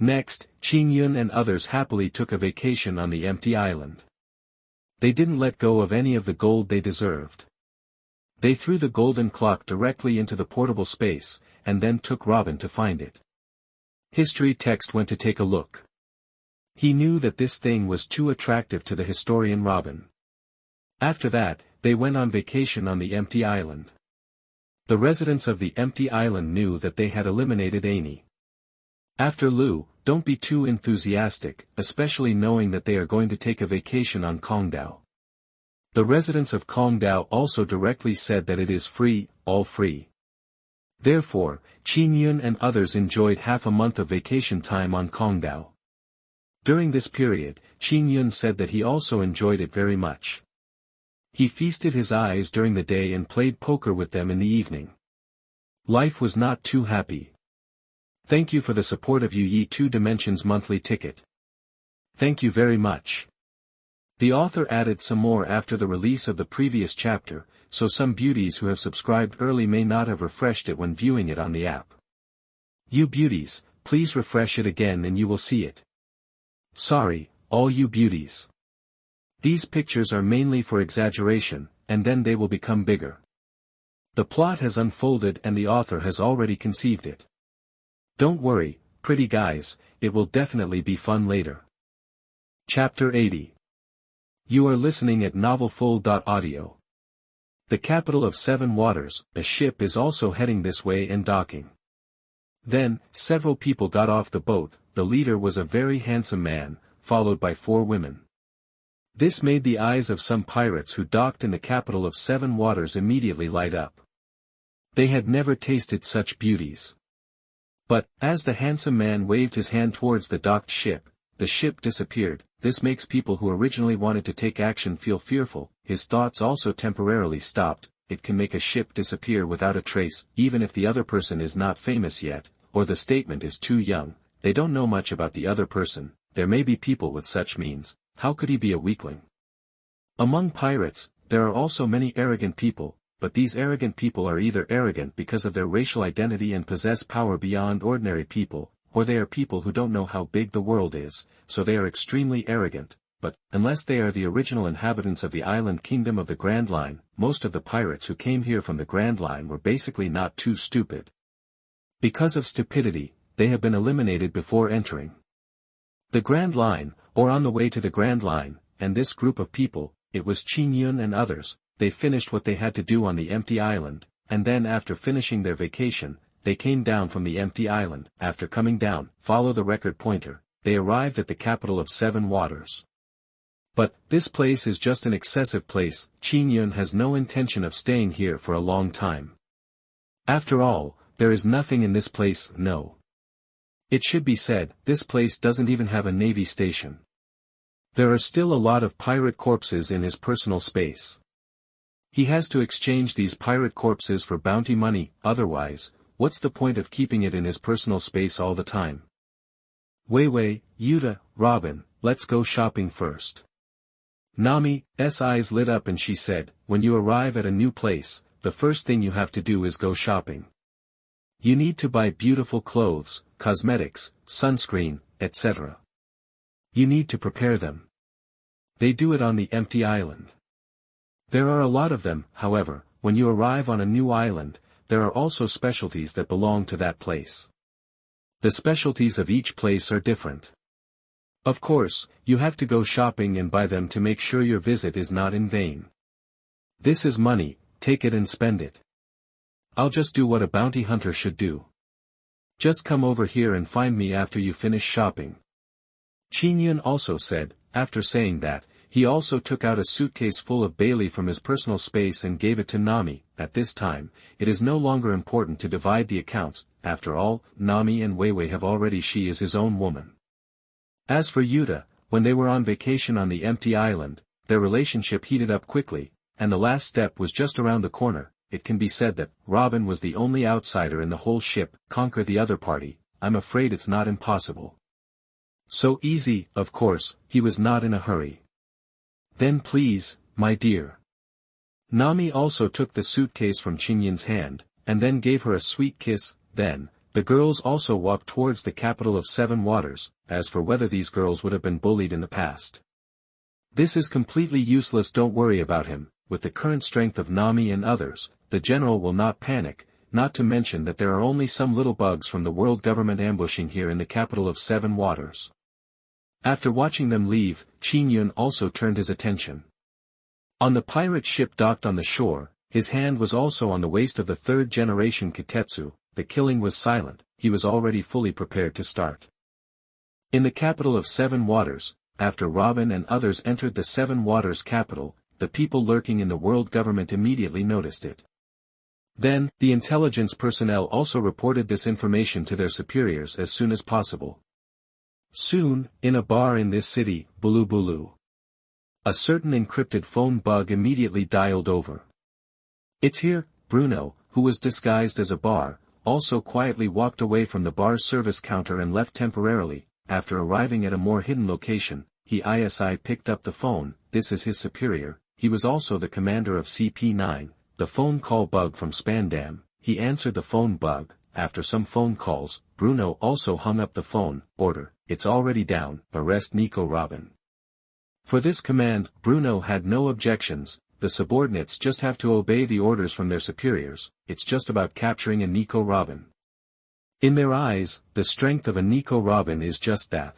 Next, Qin Yun and others happily took a vacation on the empty island. They didn't let go of any of the gold they deserved. They threw the golden clock directly into the portable space, and then took Robin to find it. History text went to take a look. He knew that this thing was too attractive to the historian Robin. After that, they went on vacation on the empty island. The residents of the empty island knew that they had eliminated Annie. After Lu, don't be too enthusiastic, especially knowing that they are going to take a vacation on Kong Dao. The residents of Kong Dao also directly said that it is free, all free. Therefore, Qin Yun and others enjoyed half a month of vacation time on Kong Dao. During this period, Qin Yun said that he also enjoyed it very much. He feasted his eyes during the day and played poker with them in the evening. Life was not too happy. Thank you for the support of Yi 2 Dimensions monthly ticket. Thank you very much. The author added some more after the release of the previous chapter, so some beauties who have subscribed early may not have refreshed it when viewing it on the app. You beauties, please refresh it again and you will see it. Sorry, all you beauties. These pictures are mainly for exaggeration, and then they will become bigger. The plot has unfolded and the author has already conceived it. Don't worry, pretty guys, it will definitely be fun later. Chapter 80. You are listening at novelfull.audio. The capital of Seven Waters, a ship is also heading this way and docking. Then, several people got off the boat. The leader was a very handsome man, followed by 4 women. This made the eyes of some pirates who docked in the capital of Seven Waters immediately light up. They had never tasted such beauties. But, as the handsome man waved his hand towards the docked ship, the ship disappeared. This makes people who originally wanted to take action feel fearful. His thoughts also temporarily stopped. It can make a ship disappear without a trace, even if the other person is not famous yet, or the statement is too young. They don't know much about the other person. There may be people with such means. How could he be a weakling? Among pirates, there are also many arrogant people, but these arrogant people are either arrogant because of their racial identity and possess power beyond ordinary people, or they are people who don't know how big the world is, so they are extremely arrogant. But, unless they are the original inhabitants of the island kingdom of the Grand Line, most of the pirates who came here from the Grand Line were basically not too stupid. Because of stupidity, they have been eliminated before entering the Grand Line, or on the way to the Grand Line, and this group of people, it was Qin Yun and others. They finished what they had to do on the empty island, and then after finishing their vacation, they came down from the empty island. After coming down, follow the record pointer, they arrived at the capital of 7 Waters. But, this place is just an excessive place. Qin Yun has no intention of staying here for a long time. After all, there is nothing in this place. No. It should be said, this place doesn't even have a navy station. There are still a lot of pirate corpses in his personal space. He has to exchange these pirate corpses for bounty money, otherwise, what's the point of keeping it in his personal space all the time? Wei Wei, Yuta, Robin, let's go shopping first. Nami's eyes lit up and she said, when you arrive at a new place, the first thing you have to do is go shopping. You need to buy beautiful clothes, cosmetics, sunscreen, etc. You need to prepare them. They do it on the empty island. There are a lot of them, however, when you arrive on a new island, there are also specialties that belong to that place. The specialties of each place are different. Of course, you have to go shopping and buy them to make sure your visit is not in vain. This is money, take it and spend it. I'll just do what a bounty hunter should do. Just come over here and find me after you finish shopping. Qin Yun also said. After saying that, he also took out a suitcase full of Bailey from his personal space and gave it to Nami. At this time, it is no longer important to divide the accounts. After all, Nami and Wei Wei have already. She is his own woman. As for Yuta, when they were on vacation on the empty island, their relationship heated up quickly, and the last step was just around the corner. It can be said that Robin was the only outsider in the whole ship. Conquer the other party. I'm afraid it's not impossible. So easy, of course, he was not in a hurry. Then please, my dear. Nami also took the suitcase from Qin Yun's hand, and then gave her a sweet kiss. Then, the girls also walked towards the capital of 7 Waters. As for whether these girls would have been bullied in the past, this is completely useless. Don't worry about him. With the current strength of Nami and others, the general will not panic, not to mention that there are only some little bugs from the world government ambushing here in the capital of 7 Waters. After watching them leave, Qin Yun also turned his attention. On the pirate ship docked on the shore, his hand was also on the waist of the 3rd generation Kitetsu. The killing was silent, he was already fully prepared to start. In the capital of 7 Waters, after Robin and others entered the 7 Waters capital, the people lurking in the world government immediately noticed it. Then, the intelligence personnel also reported this information to their superiors as soon as possible. Soon, in a bar in this city, Bulu Bulu, a certain encrypted phone bug immediately dialed over. It's here. Bruno, who was disguised as a bar, also quietly walked away from the bar's service counter and left temporarily. After arriving at a more hidden location, he picked up the phone. This is his superior. He was also the commander of CP9, the phone call bug from Spandam. He answered the phone bug. After some phone calls, Bruno also hung up the phone. Order, it's already down, arrest Nico Robin. For this command, Bruno had no objections. The subordinates just have to obey the orders from their superiors. It's just about capturing a Nico Robin. In their eyes, the strength of a Nico Robin is just that.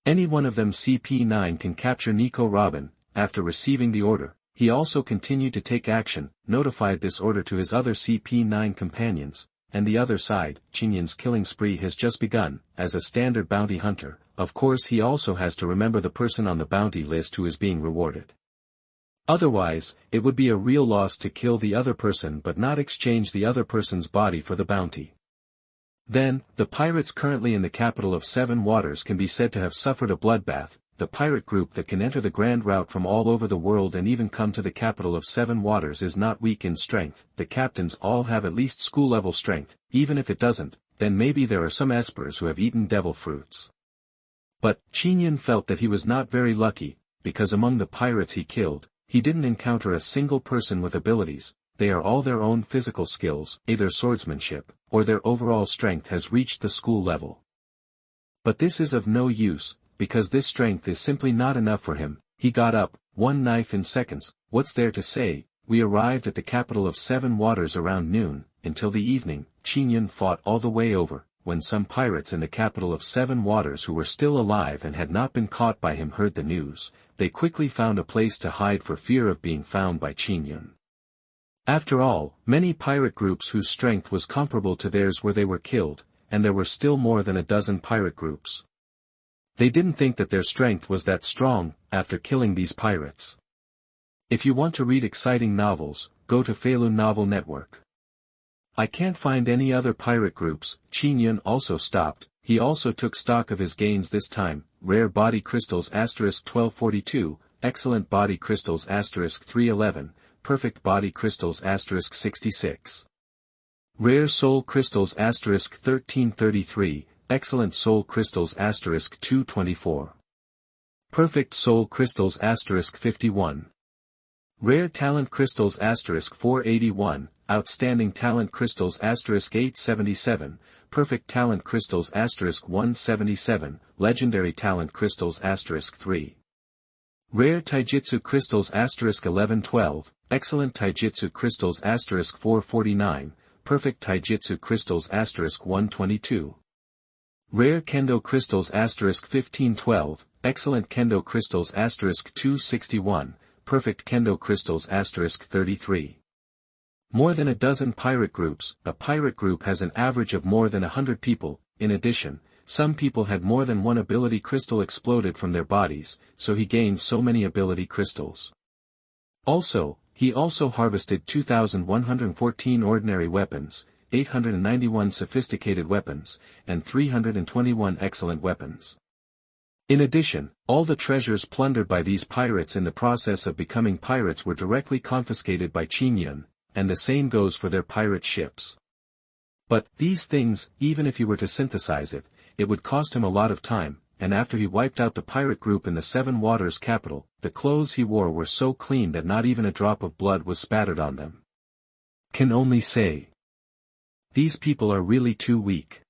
Any one of them CP9 can capture Nico Robin. After receiving the order, he also continued to take action, notified this order to his other CP9 companions, and the other side. Qin Yun's killing spree has just begun. As a standard bounty hunter, of course he also has to remember the person on the bounty list who is being rewarded. Otherwise, it would be a real loss to kill the other person but not exchange the other person's body for the bounty. Then, the pirates currently in the capital of 7 Waters can be said to have suffered a bloodbath. The pirate group that can enter the Grand Route from all over the world and even come to the capital of 7 Waters is not weak in strength. The captains all have at least school-level strength. Even if it doesn't, then maybe there are some espers who have eaten devil fruits. But, Qin Yun felt that he was not very lucky, because among the pirates he killed, he didn't encounter a single person with abilities. They are all their own physical skills, either swordsmanship, or their overall strength has reached the school level. But this is of no use, because this strength is simply not enough for him. He got up, 1 knife in seconds. What's there to say? We arrived at the capital of 7 Waters around noon. Until the evening, Qin Yun fought all the way over. when some pirates in the capital of Seven Waters who were still alive and had not been caught by him heard the news, they quickly found a place to hide for fear of being found by Qin Yun. After all, many pirate groups whose strength was comparable to theirs where they were killed, and there were still more than a dozen pirate groups. They didn't think that their strength was that strong, after killing these pirates. If you want to read exciting novels, go to Feilun Novel Network. I can't find any other pirate groups. Qin Yun also stopped. He also took stock of his gains this time. Rare body crystals *1242, excellent body crystals *311, perfect body crystals *66. Rare soul crystals *1333, excellent soul crystals *224. Perfect soul crystals *51. Rare talent crystals *481, outstanding talent crystals *877, perfect talent crystals *177, legendary talent crystals *3. Rare taijutsu crystals *1112, excellent taijutsu crystals *449, perfect taijutsu crystals *122. Rare kendo crystals *1512, excellent kendo crystals *261, perfect kendo crystals *33. More than a dozen pirate groups. A pirate group has an average of more than 100 people. In addition, some people had more than one ability crystal exploded from their bodies, so he gained so many ability crystals. Also, he also harvested 2,114 ordinary weapons, 891 sophisticated weapons, and 321 excellent weapons. In addition, all the treasures plundered by these pirates in the process of becoming pirates were directly confiscated by Qin Yun, and the same goes for their pirate ships. But, these things, even if he were to synthesize it, it would cost him a lot of time, and after he wiped out the pirate group in the Seven Waters capital, the clothes he wore were so clean that not even a drop of blood was spattered on them. Can only say, these people are really too weak.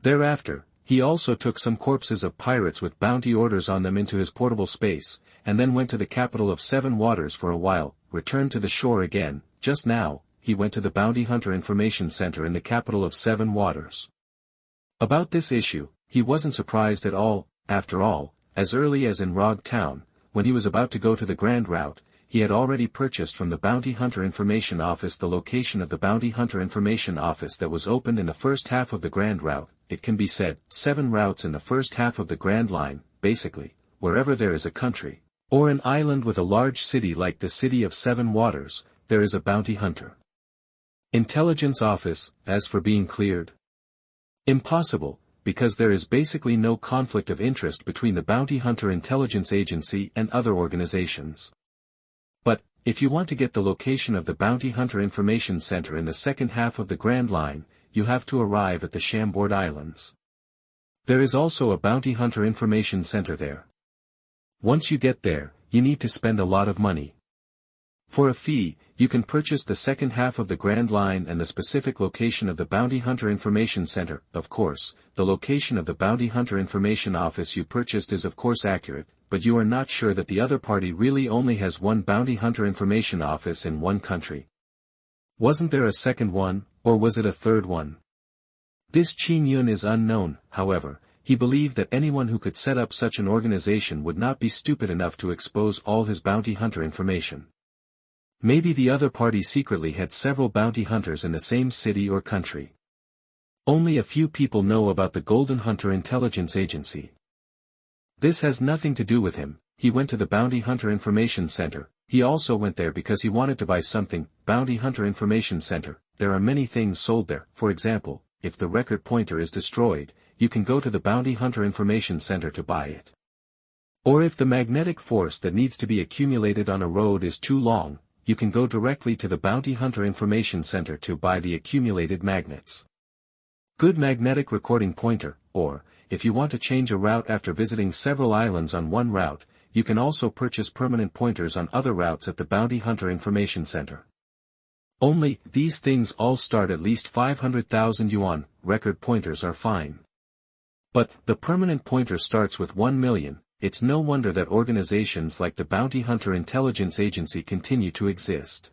Thereafter, he also took some corpses of pirates with bounty orders on them into his portable space, and then went to the capital of Seven Waters for a while, returned to the shore again. Just now, he went to the Bounty Hunter Information Center in the capital of Seven Waters. About this issue, he wasn't surprised at all. After all, as early as in Rog Town, when he was about to go to the Grand Route, he had already purchased from the Bounty Hunter Information Office the location of the Bounty Hunter Information Office that was opened in the first half of the Grand Route. It can be said, 7 routes in the first half of the Grand Line, basically, wherever there is a country, or an island with a large city like the city of Seven Waters, there is a bounty hunter. Intelligence office. As for being cleared, impossible, because there is basically no conflict of interest between the Bounty Hunter Intelligence Agency and other organizations. But, if you want to get the location of the Bounty Hunter Information Center in the second half of the Grand Line, you have to arrive at the Chambord Islands. There is also a Bounty Hunter Information Center there. Once you get there, you need to spend a lot of money. For a fee, you can purchase the second half of the Grand Line and the specific location of the Bounty Hunter Information Center. Of course, the location of the Bounty Hunter Information Office you purchased is of course accurate, but you are not sure that the other party really only has one Bounty Hunter Information Office in one country. Wasn't there a second one, or was it a third one? This Qin Yun is unknown. However, he believed that anyone who could set up such an organization would not be stupid enough to expose all his bounty hunter information. Maybe the other party secretly had several bounty hunters in the same city or country. Only a few people know about the Golden Hunter Intelligence Agency. This has nothing to do with him. He went to the Bounty Hunter Information Center. He also went there because he wanted to buy something. Bounty Hunter Information Center. There are many things sold there. For example, if the record pointer is destroyed, you can go to the Bounty Hunter Information Center to buy it. Or if the magnetic force that needs to be accumulated on a road is too long, you can go directly to the Bounty Hunter Information Center to buy the accumulated magnets. Good magnetic recording pointer. Or, if you want to change a route after visiting several islands on one route, you can also purchase permanent pointers on other routes at the Bounty Hunter Information Center. Only, these things all start at least 500,000 yuan. Record pointers are fine. But, the permanent pointer starts with 1 million. It's no wonder that organizations like the Bounty Hunter Intelligence Agency continue to exist.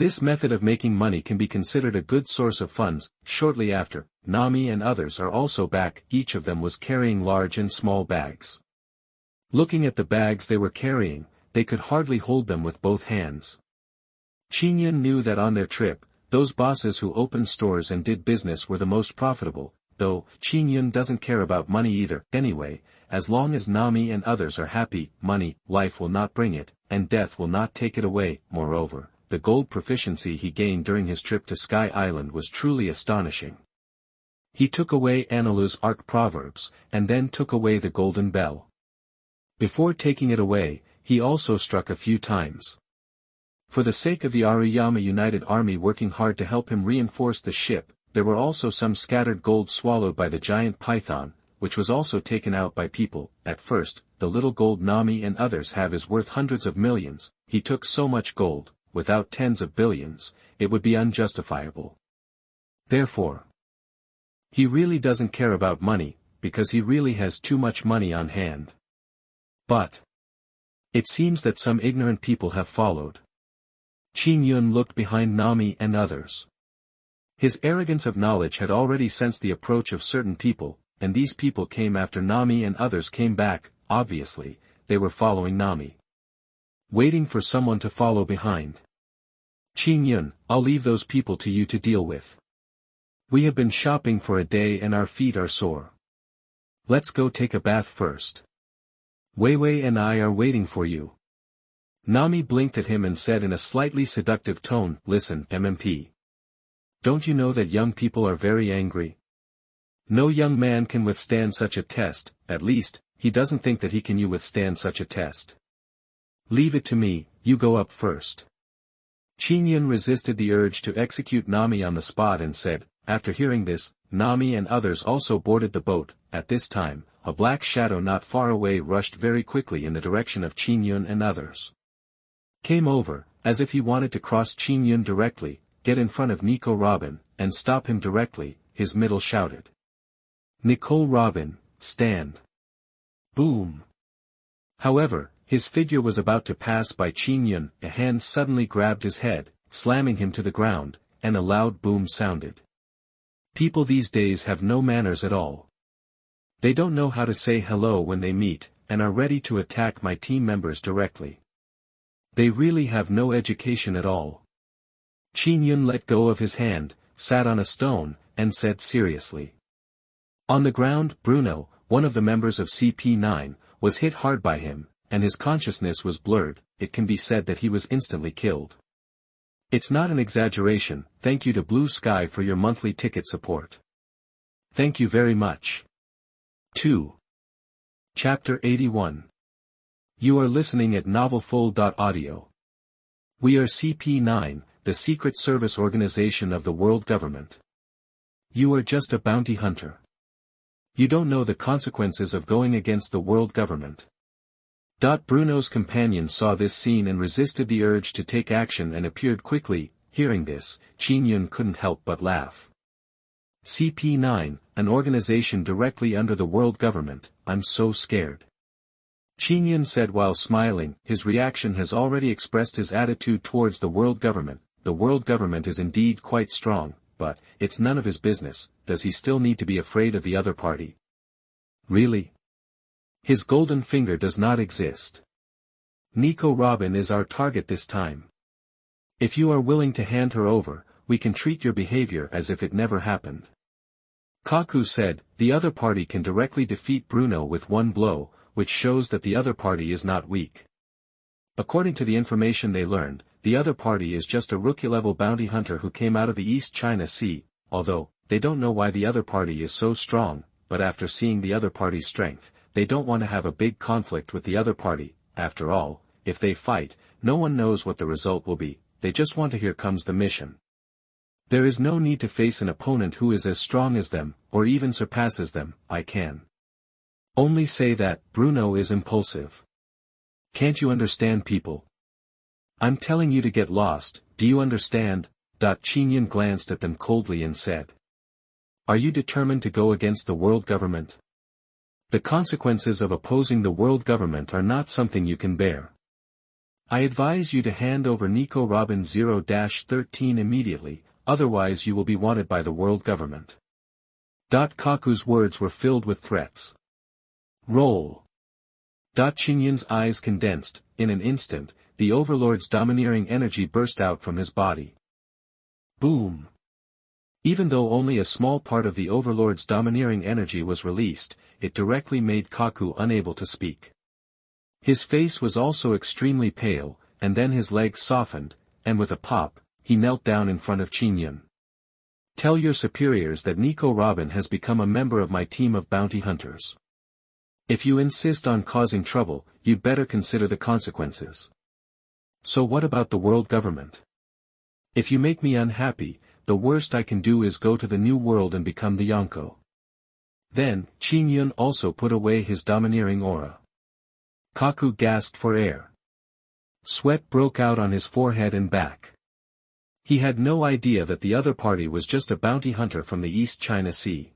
This method of making money can be considered a good source of funds. Shortly after, Nami and others are also back. Each of them was carrying large and small bags. Looking at the bags they were carrying, they could hardly hold them with both hands. Qin Yun knew that on their trip, those bosses who opened stores and did business were the most profitable, though Qin Yun doesn't care about money either. Anyway, as long as Nami and others are happy, money, life will not bring it, and death will not take it away. Moreover, the gold proficiency he gained during his trip to Sky Island was truly astonishing. He took away Analu's Arc Proverbs, and then took away the golden bell. Before taking it away, he also struck a few times. For the sake of the Aruyama United Army working hard to help him reinforce the ship, there were also some scattered gold swallowed by the giant python, which was also taken out by people. At first, the little gold Nami and others have is worth hundreds of millions. He took so much gold, without tens of billions, it would be unjustifiable. Therefore, he really doesn't care about money, because he really has too much money on hand. But it seems that some ignorant people have followed. Qin Yun looked behind Nami and others. His arrogance of knowledge had already sensed the approach of certain people, and these people came after Nami and others came back. Obviously, they were following Nami. Waiting for someone to follow behind. Qin Yun, I'll leave those people to you to deal with. We have been shopping for a day and our feet are sore. Let's go take a bath first. Wei Wei and I are waiting for you. Nami blinked at him and said in a slightly seductive tone, listen, MMP. Don't you know that young people are very angry? No young man can withstand such a test, at least, he doesn't think that he can withstand such a test. Leave it to me, you go up first. Qin Yun resisted the urge to execute Nami on the spot and said, after hearing this, Nami and others also boarded the boat. At this time, a black shadow not far away rushed very quickly in the direction of Qin Yun and others. Came over, as if he wanted to cross Qin Yun directly, get in front of Nico Robin, and stop him directly. His middle shouted. Nicole Robin, stand. Boom. However, his figure was about to pass by Qin Yun, a hand suddenly grabbed his head, slamming him to the ground, and a loud boom sounded. People these days have no manners at all. They don't know how to say hello when they meet, and are ready to attack my team members directly. They really have no education at all. Qin Yun let go of his hand, sat on a stone, and said seriously. On the ground, Bruno, one of the members of CP9, was hit hard by him, and his consciousness was blurred. It can be said that he was instantly killed. It's not an exaggeration. Thank you to Blue Sky for your monthly ticket support. Thank you very much. 2. Chapter 81. You are listening at novelfull.audio. We are CP9, the secret service organization of the world government. You are just a bounty hunter. You don't know the consequences of going against the world government. Bruno's companion saw this scene and resisted the urge to take action and appeared quickly. Hearing this, Qin Yun couldn't help but laugh. CP9, an organization directly under the world government, I'm so scared. Qin Yun said while smiling. His reaction has already expressed his attitude towards the world government. The world government is indeed quite strong, but it's none of his business. Does he still need to be afraid of the other party? Really? His golden finger does not exist. Nico Robin is our target this time. If you are willing to hand her over, we can treat your behavior as if it never happened. Kaku said, the other party can directly defeat Bruno with one blow, which shows that the other party is not weak. According to the information they learned, the other party is just a rookie-level bounty hunter who came out of the East China Sea, although, they don't know why the other party is so strong, but after seeing the other party's strength, they don't want to have a big conflict with the other party. After all, if they fight, no one knows what the result will be, they just want to hear comes the mission. There is no need to face an opponent who is as strong as them, or even surpasses them. I can only say that Bruno is impulsive. Can't you understand people? I'm telling you to get lost, do you understand? Qin Yun glanced at them coldly and said. Are you determined to go against the world government? The consequences of opposing the world government are not something you can bear. I advise you to hand over Nico Robin 0-13 immediately, otherwise you will be wanted by the world government. Kaku's words were filled with threats. Roll. Qingyun's eyes condensed. In an instant, the Overlord's domineering energy burst out from his body. Boom. Even though only a small part of the Overlord's domineering energy was released, it directly made Kaku unable to speak. His face was also extremely pale, and then his legs softened, and with a pop, he knelt down in front of Qingyun. Tell your superiors that Nico Robin has become a member of my team of bounty hunters. If you insist on causing trouble, you'd better consider the consequences. So what about the world government? If you make me unhappy, the worst I can do is go to the new world and become the Yonko. Then, Qingyun also put away his domineering aura. Kaku gasped for air. Sweat broke out on his forehead and back. He had no idea that the other party was just a bounty hunter from the East China Sea.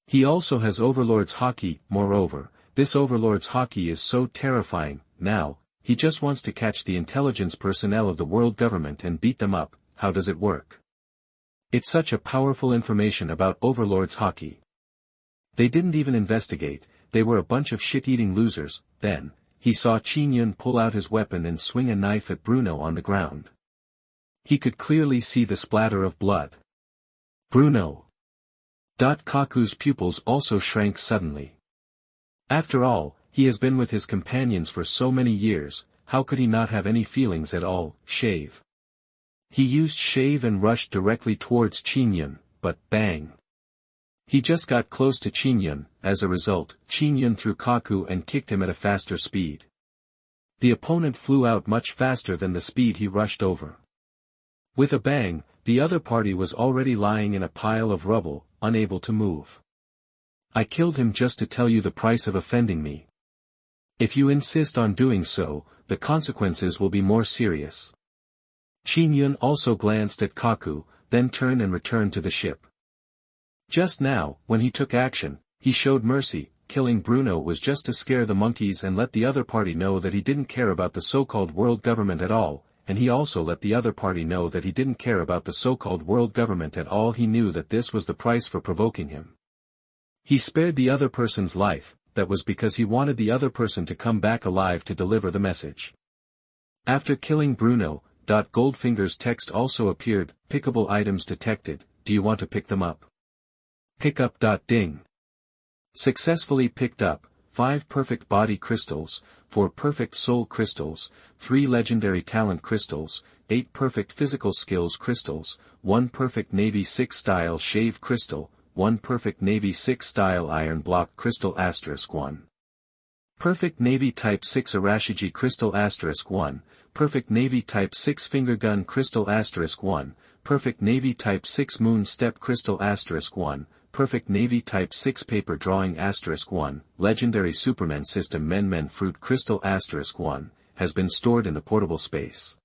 He also has Overlord's Haki. Moreover, this Overlord's Haki is so terrifying. Now, he just wants to catch the intelligence personnel of the world government and beat them up. How does it work? It's such a powerful information about Overlord's Haki. They didn't even investigate, they were a bunch of shit-eating losers. Then, he saw Qingyun pull out his weapon and swing a knife at Bruno on the ground. He could clearly see the splatter of blood. Bruno. Kaku's pupils also shrank suddenly. After all, he has been with his companions for so many years, how could he not have any feelings at all? Shave. He used shave and rushed directly towards Qingyun, but bang. He just got close to Qingyun. As a result, Qingyun threw Kaku and kicked him at a faster speed. The opponent flew out much faster than the speed he rushed over. With a bang, the other party was already lying in a pile of rubble, unable to move. I killed him just to tell you the price of offending me. If you insist on doing so, the consequences will be more serious. Qingyun also glanced at Kaku, then turned and returned to the ship. Just now, when he took action, he showed mercy. Killing Bruno was just to scare the monkeys and let the other party know that he didn't care about the so-called world government at all, and he also let the other party know that he didn't care about the so-called world government at all. He knew that this was the price for provoking him. He spared the other person's life, that was because he wanted the other person to come back alive to deliver the message. After killing Bruno, Goldfinger's text also appeared. Pickable items detected. Do you want to pick them up? Pick up. Ding. Successfully picked up 5 perfect body crystals, 4 perfect soul crystals, 3 legendary talent crystals, 8 perfect physical skills crystals, 1 perfect Navy 6 style shave crystal, 1 perfect Navy 6 style iron block crystal *1. Perfect Navy Type 6 Arashiji crystal *1, perfect Navy Type 6 finger gun crystal *1, perfect Navy Type 6 moon step crystal *1, perfect Navy Type 6 paper drawing *1, legendary Superman system Men fruit crystal *1, has been stored in the portable space.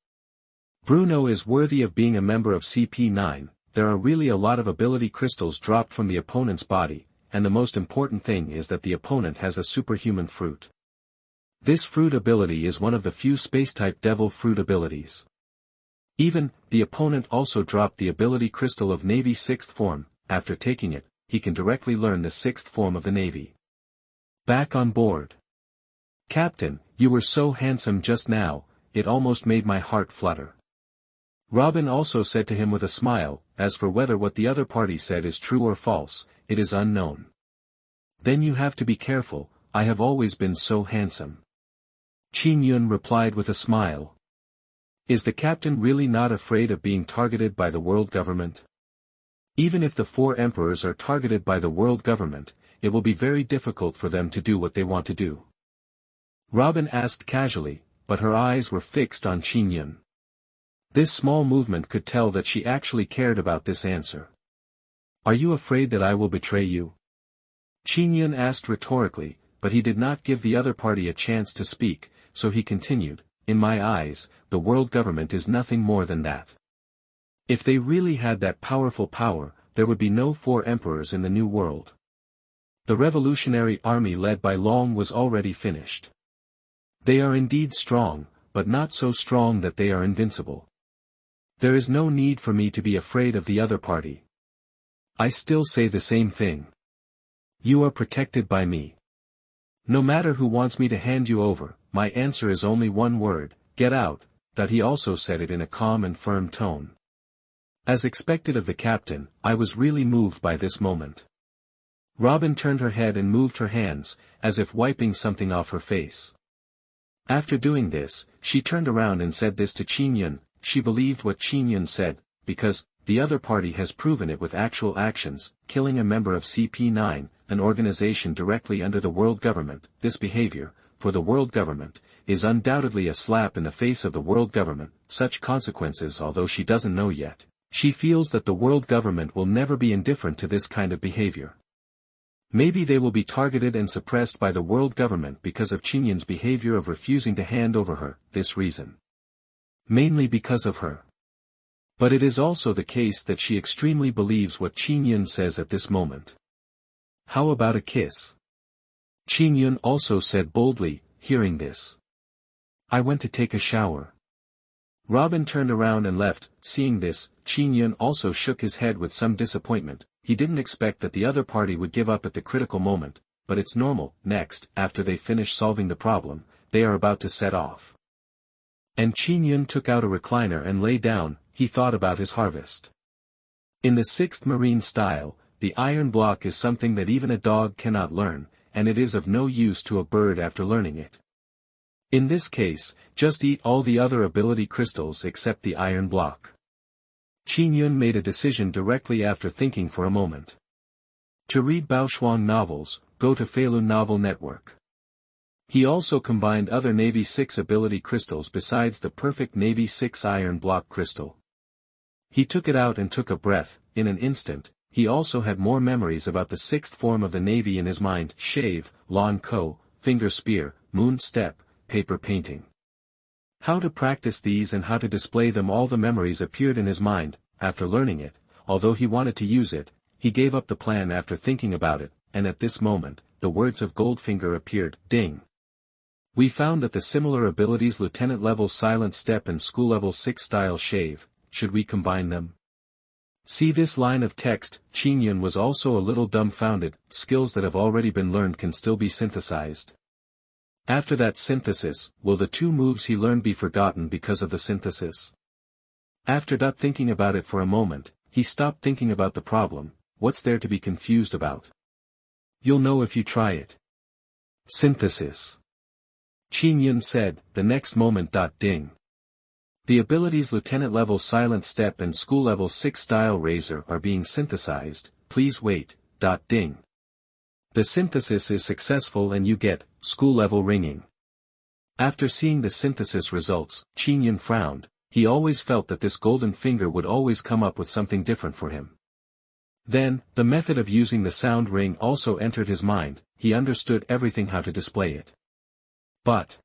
Bruno is worthy of being a member of CP9. There are really a lot of ability crystals dropped from the opponent's body, and the most important thing is that the opponent has a superhuman fruit. This fruit ability is one of the few space-type devil fruit abilities. Even, the opponent also dropped the ability crystal of Navy 6th form. After taking it, he can directly learn the 6th form of the Navy. Back on board. Captain, you were so handsome just now, it almost made my heart flutter. Robin also said to him with a smile, as for whether what the other party said is true or false, it is unknown. Then you have to be careful, I have always been so handsome. Qingyun replied with a smile. Is the captain really not afraid of being targeted by the world government? Even if the 4 emperors are targeted by the world government, it will be very difficult for them to do what they want to do. Robin asked casually, but her eyes were fixed on Qingyun. This small movement could tell that she actually cared about this answer. Are you afraid that I will betray you? Qingyun asked rhetorically, but he did not give the other party a chance to speak, so he continued, in my eyes, the world government is nothing more than that. If they really had that powerful power, there would be no 4 emperors in the new world. The revolutionary army led by Long was already finished. They are indeed strong, but not so strong that they are invincible. There is no need for me to be afraid of the other party. I still say the same thing. You are protected by me. No matter who wants me to hand you over, my answer is only one word, get out, that he also said it in a calm and firm tone. As expected of the captain, I was really moved by this moment. Robin turned her head and moved her hands, as if wiping something off her face. After doing this, she turned around and said this to Qin Yun. She believed what Qin Yun said, because the other party has proven it with actual actions, killing a member of CP9, an organization directly under the world government. This behavior, for the world government, is undoubtedly a slap in the face of the world government. Such consequences, although she doesn't know yet, she feels that the world government will never be indifferent to this kind of behavior. Maybe they will be targeted and suppressed by the world government because of Qin Yun's behavior of refusing to hand over her, this reason. Mainly because of her. But it is also the case that she extremely believes what Qin Yun says at this moment. How about a kiss? Qin Yun also said boldly, hearing this. I went to take a shower. Robin turned around and left. Seeing this, Qin Yun also shook his head with some disappointment. He didn't expect that the other party would give up at the critical moment, but it's normal. Next, after they finish solving the problem, they are about to set off. And Qin Yun took out a recliner and lay down. He thought about his harvest. In the 6th Marine style, the iron block is something that even a dog cannot learn, and it is of no use to a bird after learning it. In this case, just eat all the other ability crystals except the iron block. Qin Yun made a decision directly after thinking for a moment. To read Baoshuang novels, go to Feilun Novel Network. He also combined other Navy 6 ability crystals besides the perfect Navy 6 iron block crystal. He took it out and took a breath. In an instant, he also had more memories about the 6th form of the Navy in his mind: shave, lawn ko, finger spear, moon step, paper painting. How to practice these and how to display them, all the memories appeared in his mind. After learning it, although he wanted to use it, he gave up the plan after thinking about it, and at this moment, the words of Goldfinger appeared. Ding. We found that the similar abilities Lieutenant Level Silent Step and School Level 6 Style Shave, should we combine them? See this line of text. Qin Yun was also a little dumbfounded. Skills that have already been learned can still be synthesized. After that synthesis, will the 2 moves he learned be forgotten because of the synthesis? After thinking about it for a moment, he stopped thinking about the problem. What's there to be confused about? You'll know if you try it. Synthesis. Qin Yun said, the next moment. Ding. The abilities Lieutenant Level Silent Step and School Level 6 Style Razor are being synthesized. Please wait. Ding. The synthesis is successful and you get school level ringing. After seeing the synthesis results, Qin Yun frowned. He always felt that this golden finger would always come up with something different for him. Then, the method of using the sound ring also entered his mind. He understood everything how to display it. But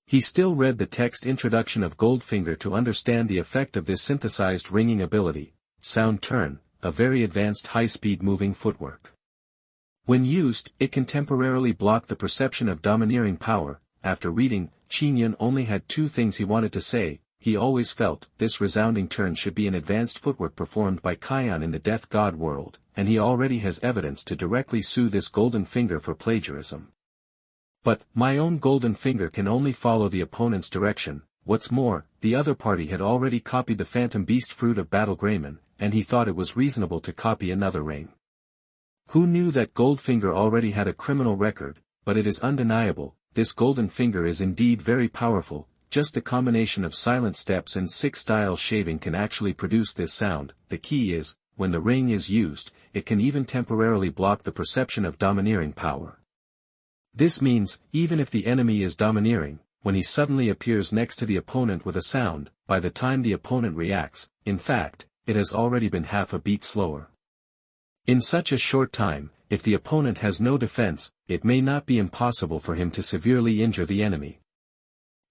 he still read the text introduction of Goldfinger to understand the effect of this synthesized ringing ability. Sound turn, a very advanced high-speed moving footwork. When used, it can temporarily block the perception of domineering power. After reading, Qin Yun only had 2 things he wanted to say. He always felt this resounding turn should be an advanced footwork performed by Kion in the Death God world, and he already has evidence to directly sue this golden finger for plagiarism. But, my own golden finger can only follow the opponent's direction. What's more, the other party had already copied the Phantom Beast Fruit of Battle Greymon, and he thought it was reasonable to copy another ring. Who knew that Goldfinger already had a criminal record? But it is undeniable, this golden finger is indeed very powerful. Just the combination of silent steps and 6 style shaving can actually produce this sound. The key is, when the ring is used, it can even temporarily block the perception of domineering power. This means, even if the enemy is domineering, when he suddenly appears next to the opponent with a sound, by the time the opponent reacts, in fact, it has already been half a beat slower. In such a short time, if the opponent has no defense, it may not be impossible for him to severely injure the enemy.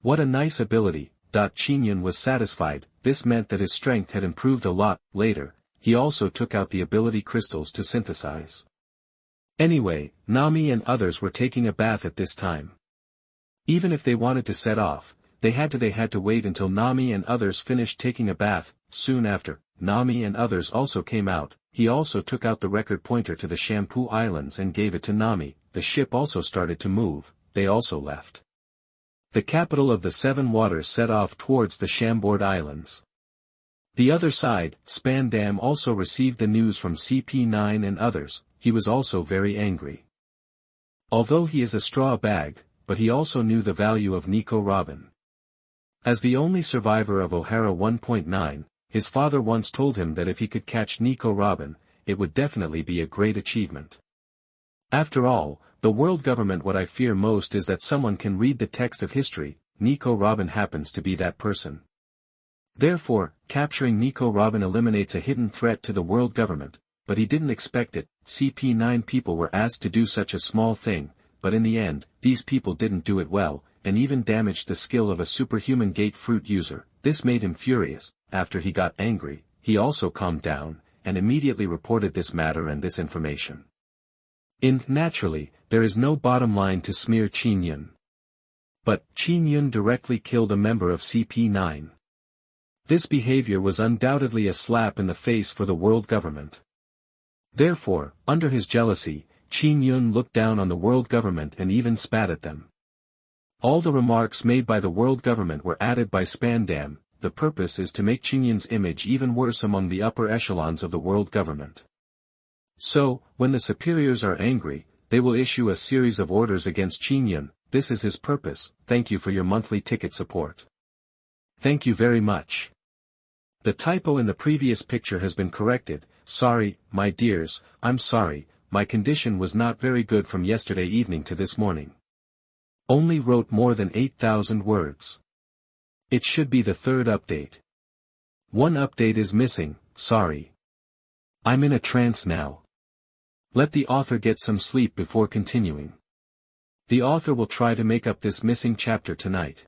What a nice ability. Qin Yun was satisfied. This meant that his strength had improved a lot. Later, he also took out the ability crystals to synthesize. Anyway, Nami and others were taking a bath at this time. Even if they wanted to set off, they had to wait until Nami and others finished taking a bath. Soon after, Nami and others also came out. He also took out the record pointer to the Shampoo Islands and gave it to Nami. The ship also started to move. They also left. The capital of the Seven Waters set off towards the Chambord Islands. The other side, Spandam also received the news from CP9 and others. He was also very angry. Although he is a straw bag, but he also knew the value of Nico Robin. As the only survivor of O'Hara 1.9, his father once told him that if he could catch Nico Robin, it would definitely be a great achievement. After all, the world government, what I fear most is that someone can read the text of history. Nico Robin happens to be that person. Therefore, capturing Nico Robin eliminates a hidden threat to the world government, but he didn't expect it. CP9 people were asked to do such a small thing, but in the end, these people didn't do it well, and even damaged the skill of a superhuman gate fruit user. This made him furious. After he got angry, he also calmed down, and immediately reported this matter and this information. Naturally, there is no bottom line to smear Qin Yun. But, Qin Yun directly killed a member of CP9. This behavior was undoubtedly a slap in the face for the world government. Therefore, under his jealousy, Qin Yun looked down on the world government and even spat at them. All the remarks made by the world government were added by Spandam. The purpose is to make Qin Yun's image even worse among the upper echelons of the world government. So, when the superiors are angry, they will issue a series of orders against Qin Yun. This is his purpose. Thank you for your monthly ticket support. Thank you very much. The typo in the previous picture has been corrected. Sorry, my dears, I'm sorry, my condition was not very good from yesterday evening to this morning. Only wrote more than 8,000 words. It should be the third update. One update is missing, sorry. I'm in a trance now. Let the author get some sleep before continuing. The author will try to make up this missing chapter tonight.